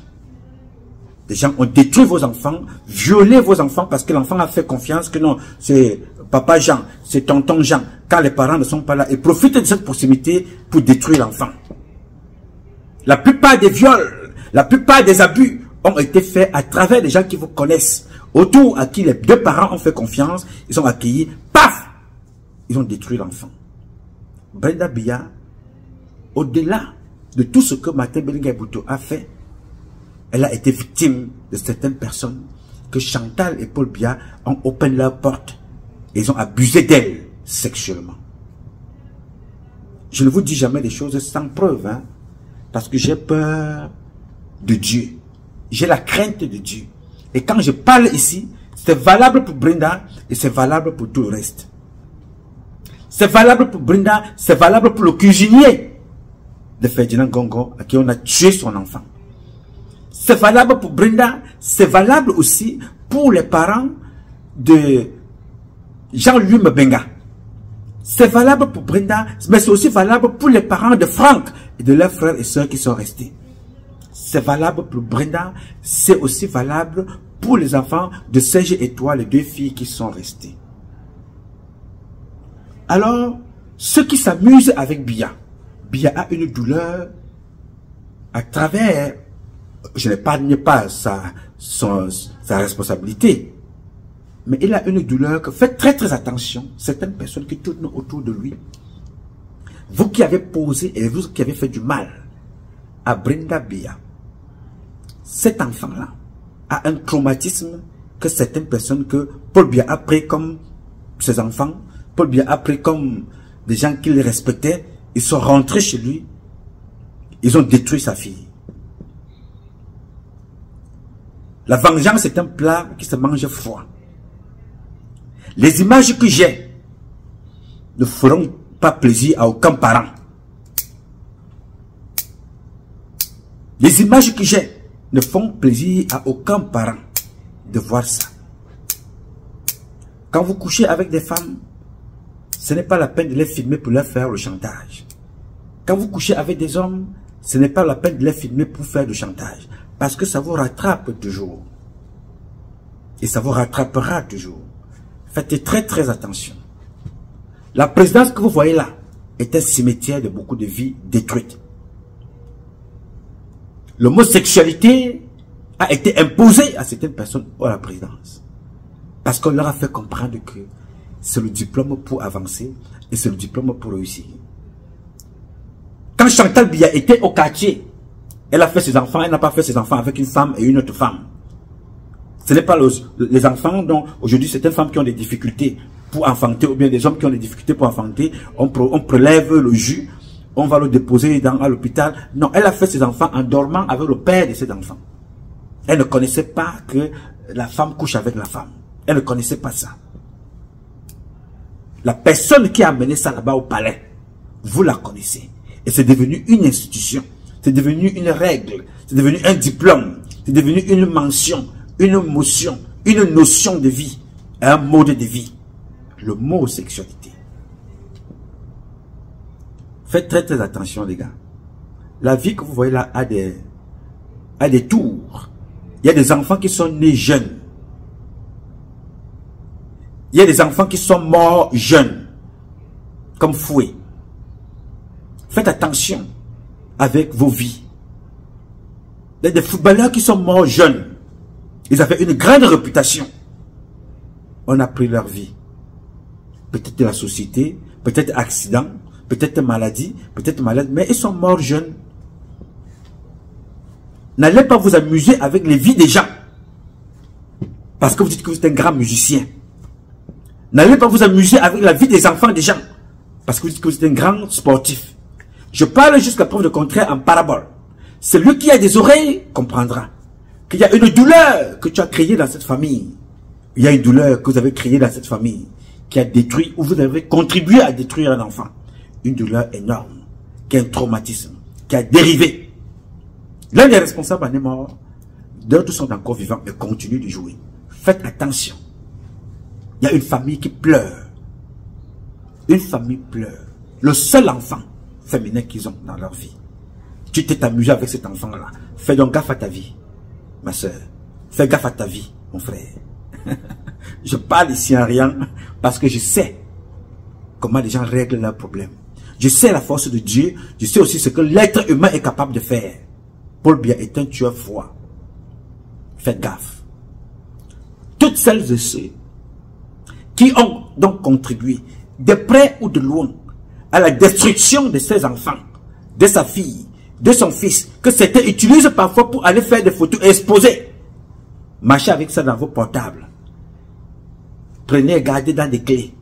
Des gens ont détruit vos enfants, violé vos enfants parce que l'enfant a fait confiance que non, c'est papa Jean, c'est tonton Jean. Quand les parents ne sont pas là, ils profitent de cette proximité pour détruire l'enfant. La plupart des viols, la plupart des abus ont été faits à travers des gens qui vous connaissent, autour à qui les deux parents ont fait confiance, ils ont accueilli, paf, ils ont détruit l'enfant. Brenda Biya, au-delà de tout ce que Martin Bellinga-Bouto a fait, elle a été victime de certaines personnes que Chantal et Paul Biya ont open leur porte et ils ont abusé d'elle sexuellement. Je ne vous dis jamais des choses sans preuve, hein, parce que j'ai peur de Dieu. J'ai la crainte de Dieu. Et quand je parle ici, c'est valable pour Brenda et c'est valable pour tout le reste. C'est valable pour Brenda, c'est valable pour le cuisinier de Ferdinand Gongo à qui on a tué son enfant. C'est valable pour Brenda, c'est valable aussi pour les parents de Jean-Louis Mbenga. C'est valable pour Brenda, mais c'est aussi valable pour les parents de Franck et de leurs frères et sœurs qui sont restés. C'est valable pour Brenda, c'est aussi valable pour les enfants de Serge et toi, les deux filles qui sont restées. Alors, ceux qui s'amusent avec Biya, Biya a une douleur à travers, je n'épargne pas sa responsabilité, mais il a une douleur que faites très attention, certaines personnes qui tournent autour de lui, vous qui avez posé et vous qui avez fait du mal à Brenda Biya, cet enfant-là a un traumatisme que certaines personnes que Paul Biya a pris comme ses enfants, Paul Biya a pris comme des gens qui le respectaient, ils sont rentrés chez lui, ils ont détruit sa fille. La vengeance est un plat qui se mange froid. Les images que j'ai ne feront pas plaisir à aucun parent. Les images que j'ai ne font plaisir à aucun parent de voir ça. Quand vous couchez avec des femmes, ce n'est pas la peine de les filmer pour leur faire le chantage. Quand vous couchez avec des hommes, ce n'est pas la peine de les filmer pour faire du chantage. Parce que ça vous rattrape toujours. Et ça vous rattrapera toujours. Faites très attention. La présidence que vous voyez là est un cimetière de beaucoup de vies détruites. L'homosexualité a été imposée à certaines personnes à la présidence. Parce qu'on leur a fait comprendre que c'est le diplôme pour avancer et c'est le diplôme pour réussir. Quand Chantal Biya était au quartier, elle a fait ses enfants, elle n'a pas fait ses enfants avec une femme et une autre femme. Ce n'est pas les enfants dont aujourd'hui certaines femmes qui ont des difficultés pour enfanter ou bien des hommes qui ont des difficultés pour enfanter, on prélève le jus, on va le déposer à l'hôpital. Non, elle a fait ses enfants en dormant avec le père de ses enfants. Elle ne connaissait pas que la femme couche avec la femme. Elle ne connaissait pas ça. La personne qui a amené ça là-bas au palais, vous la connaissez. Et c'est devenu une institution. C'est devenu une règle. C'est devenu un diplôme. C'est devenu une mention, une motion, une notion de vie, un mode de vie. Le mot sexualité. Faites très très attention les gars. La vie que vous voyez là a des tours. Il y a des enfants qui sont nés jeunes. Il y a des enfants qui sont morts jeunes. Comme fouet. Faites attention avec vos vies. Il y a des footballeurs qui sont morts jeunes. Ils avaient une grande réputation. On a pris leur vie. Peut-être de la société, peut-être accident, peut-être maladie, peut-être malade, mais ils sont morts jeunes. N'allez pas vous amuser avec les vies des gens. Parce que vous dites que vous êtes un grand musicien. N'allez pas vous amuser avec la vie des enfants des gens. Parce que vous dites que vous êtes un grand sportif. Je parle jusqu'à preuve de contraire en parabole. Celui qui a des oreilles comprendra qu'il y a une douleur que tu as créée dans cette famille. Il y a une douleur que vous avez créée dans cette famille qui a détruit ou vous avez contribué à détruire un enfant. Une douleur énorme, qui est un traumatisme, qui a dérivé. L'un des responsables en est mort, d'autres sont encore vivants et continuent de jouer. Faites attention. Il y a une famille qui pleure. Une famille pleure. Le seul enfant féminin qu'ils ont dans leur vie. Tu t'es amusé avec cet enfant-là. Fais donc gaffe à ta vie, ma soeur. Fais gaffe à ta vie, mon frère. Je parle ici en rien parce que je sais comment les gens règlent leurs problèmes. Je sais la force de Dieu. Je sais aussi ce que l'être humain est capable de faire. Paul Biya est un tueur froid. Faites gaffe. Toutes celles et ceux qui ont donc contribué, de près ou de loin, à la destruction de ses enfants, de sa fille, de son fils, que certains utilisent parfois pour aller faire des photos exposées. Marchez avec ça dans vos portables. Prenez et gardez dans des clés.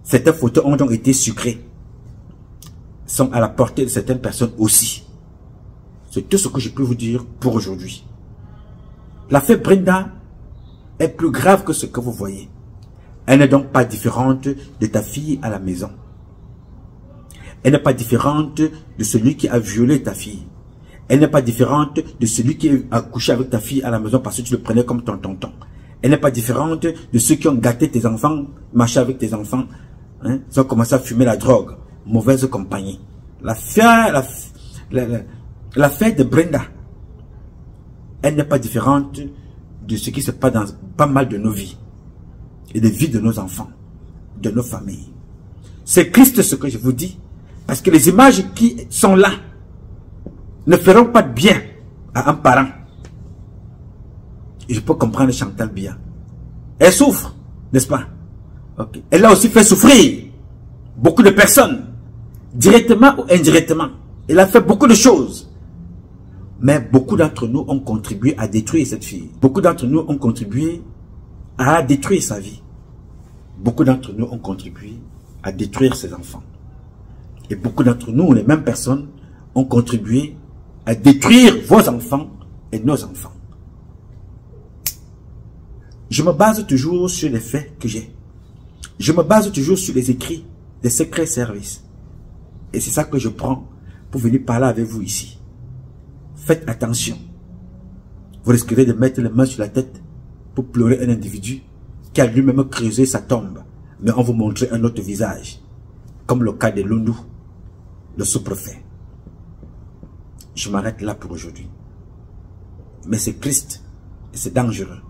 Certaines photos ont donc été sucrées. Sont à la portée de certaines personnes aussi. C'est tout ce que je peux vous dire pour aujourd'hui. L'affaire Brenda est plus grave que ce que vous voyez. Elle n'est donc pas différente de ta fille à la maison. Elle n'est pas différente de celui qui a violé ta fille. Elle n'est pas différente de celui qui a couché avec ta fille à la maison parce que tu le prenais comme ton tonton. Elle n'est pas différente de ceux qui ont gâté tes enfants, marché avec tes enfants. Hein, ils ont commencé à fumer la drogue. Mauvaise compagnie. L'affaire de Brenda, elle n'est pas différente de ce qui se passe dans pas mal de nos vies. Et des vies de nos enfants, de nos familles. C'est Christ ce que je vous dis. Parce que les images qui sont là ne feront pas de bien à un parent. Et je peux comprendre Chantal Biya. Elle souffre, n'est-ce pas? Okay. Elle a aussi fait souffrir beaucoup de personnes, directement ou indirectement. Elle a fait beaucoup de choses. Mais beaucoup d'entre nous ont contribué à détruire cette fille. Beaucoup d'entre nous ont contribué à détruire sa vie. Beaucoup d'entre nous ont contribué à détruire ses enfants. Et beaucoup d'entre nous, les mêmes personnes, ont contribué à détruire vos enfants et nos enfants. Je me base toujours sur les faits que j'ai. Je me base toujours sur les écrits des secrets services. Et c'est ça que je prends pour venir parler avec vous ici. Faites attention. Vous risquerez de mettre les mains sur la tête pour pleurer un individu qui a lui-même creusé sa tombe. Mais on vous montrer un autre visage. Comme le cas de Lundu, le sous-préfet. Je m'arrête là pour aujourd'hui. Mais c'est Christ et c'est dangereux.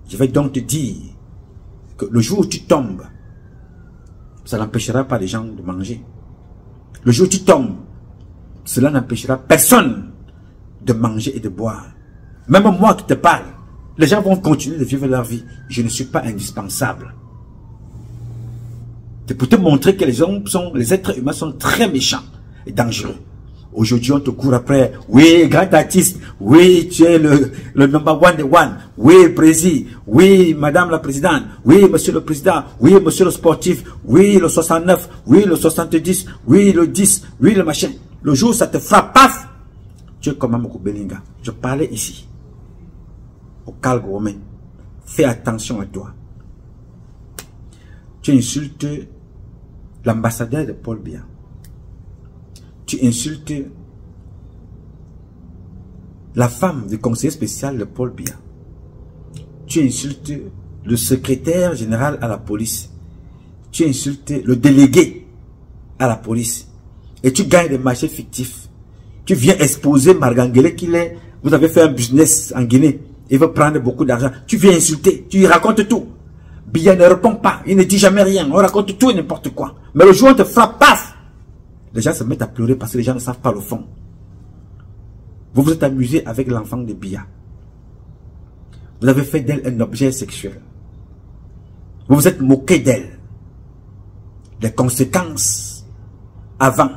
Je vais donc te dire que le jour où tu tombes, ça n'empêchera pas les gens de manger. Le jour où tu tombes, cela n'empêchera personne de manger et de boire. Même moi qui te parle, les gens vont continuer de vivre leur vie. Je ne suis pas indispensable. C'est pour te montrer que les êtres humains sont très méchants et dangereux. Aujourd'hui, on te court après. Oui, grand artiste. Oui, tu es le number one de one. Oui, président. Oui, madame la présidente. Oui, monsieur le président. Oui, monsieur le sportif. Oui, le 69. Oui, le 70. Oui, le 10. Oui, le machin. Le jour où ça te frappe, paf, tu es comme Amoko Belinga. Je parlais ici. Au Calgary. Fais attention à toi. Tu insultes l'ambassadeur de Paul Biya. Tu insultes la femme du conseiller spécial de Paul Biya. Tu insultes le secrétaire général à la police. Tu insultes le délégué à la police. Et tu gagnes des marchés fictifs. Tu viens exposer Margangele qu'il est. Vous avez fait un business en Guinée. Il veut prendre beaucoup d'argent. Tu viens insulter. Tu lui racontes tout. Biya ne répond pas. Il ne dit jamais rien. On raconte tout et n'importe quoi. Mais le jour où on te frappe, paf! Les gens se mettent à pleurer parce que les gens ne savent pas le fond. Vous vous êtes amusé avec l'enfant de Biya. Vous avez fait d'elle un objet sexuel. Vous vous êtes moqué d'elle. Les conséquences avant,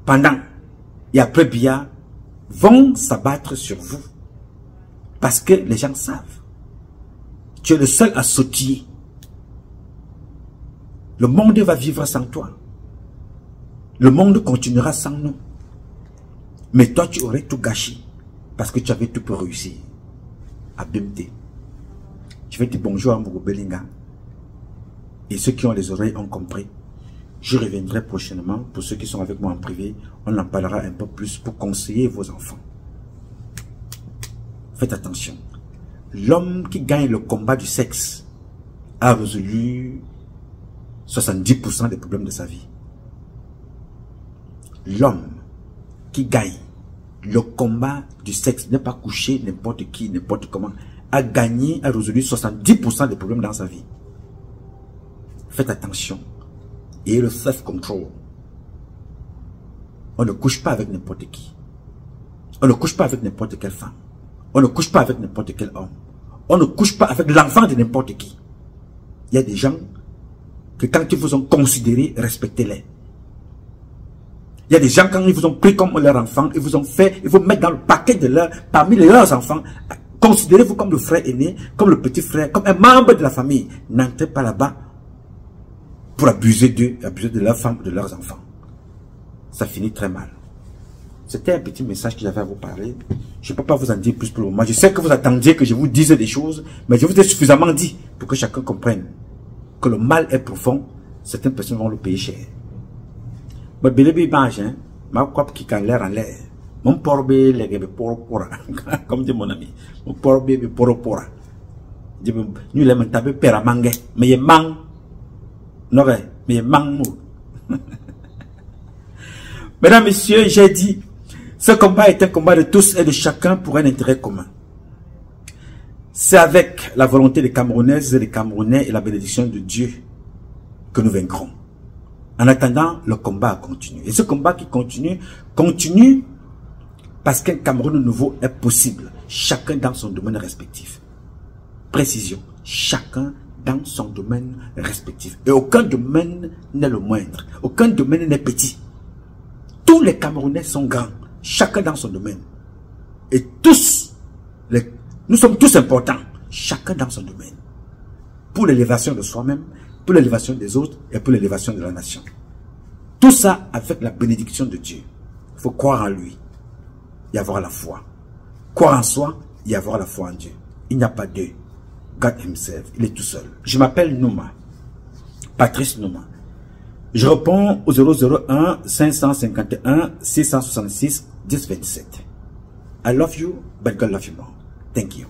pendant et après Biya vont s'abattre sur vous. Parce que les gens savent. Tu es le seul à sautiller. Le monde va vivre sans toi. Le monde continuera sans nous. Mais toi, tu aurais tout gâché. Parce que tu avais tout pour réussir. Abimte. Je vais dire bonjour à Mogo Belinga. Et ceux qui ont les oreilles ont compris. Je reviendrai prochainement. Pour ceux qui sont avec moi en privé, on en parlera un peu plus pour conseiller vos enfants. Faites attention. L'homme qui gagne le combat du sexe a résolu 70% des problèmes de sa vie. L'homme qui gagne le combat du sexe, n'est pas couché n'importe qui, n'importe comment, a gagné, a résolu 70% des problèmes dans sa vie. Faites attention. Et le self-control. On ne couche pas avec n'importe qui. On ne couche pas avec n'importe quelle femme. On ne couche pas avec n'importe quel homme. On ne couche pas avec l'enfant de n'importe qui. Il y a des gens que quand ils vous ont considéré, respectez-les. Il y a des gens quand ils vous ont pris comme leur enfant, ils vous ont fait, ils vous mettent dans le paquet de leurs, parmi leurs enfants. Considérez-vous comme le frère aîné, comme le petit frère, comme un membre de la famille. N'entrez pas là-bas pour abuser d'eux, abuser de leurs femmes, de leurs enfants. Ça finit très mal. C'était un petit message que j'avais à vous parler. Je ne peux pas vous en dire plus pour le moment. Je sais que vous attendiez que je vous dise des choses, mais je vous ai suffisamment dit pour que chacun comprenne que le mal est profond. Certaines personnes vont le payer cher. Mais bébé mange, ma cop qui can l'air en l'air. Mon porbe les gars pora, comme dit mon ami. Mon porbe pora. Nous les mentons pera mangue, mais il mang. Non mais il mang. Mesdames, messieurs, j'ai dit, ce combat est un combat de tous et de chacun pour un intérêt commun. C'est avec la volonté des Camerounaises et des Camerounais et la bénédiction de Dieu que nous vaincrons. En attendant, le combat continue. Et ce combat qui continue, continue parce qu'un Cameroun nouveau est possible. Chacun dans son domaine respectif. Précision, chacun dans son domaine respectif. Et aucun domaine n'est le moindre. Aucun domaine n'est petit. Tous les Camerounais sont grands. Chacun dans son domaine. Et tous, nous sommes tous importants. Chacun dans son domaine. Pour l'élévation de soi-même, pour l'élévation des autres et pour l'élévation de la nation. Tout ça avec la bénédiction de Dieu. Il faut croire en lui et avoir la foi. Croire en soi et avoir la foi en Dieu. Il n'y a pas deux. God himself, il est tout seul. Je m'appelle Nouma. Patrice Nouma. Je réponds au 001 551 666 1027. I love you, but God love you more. Thank you.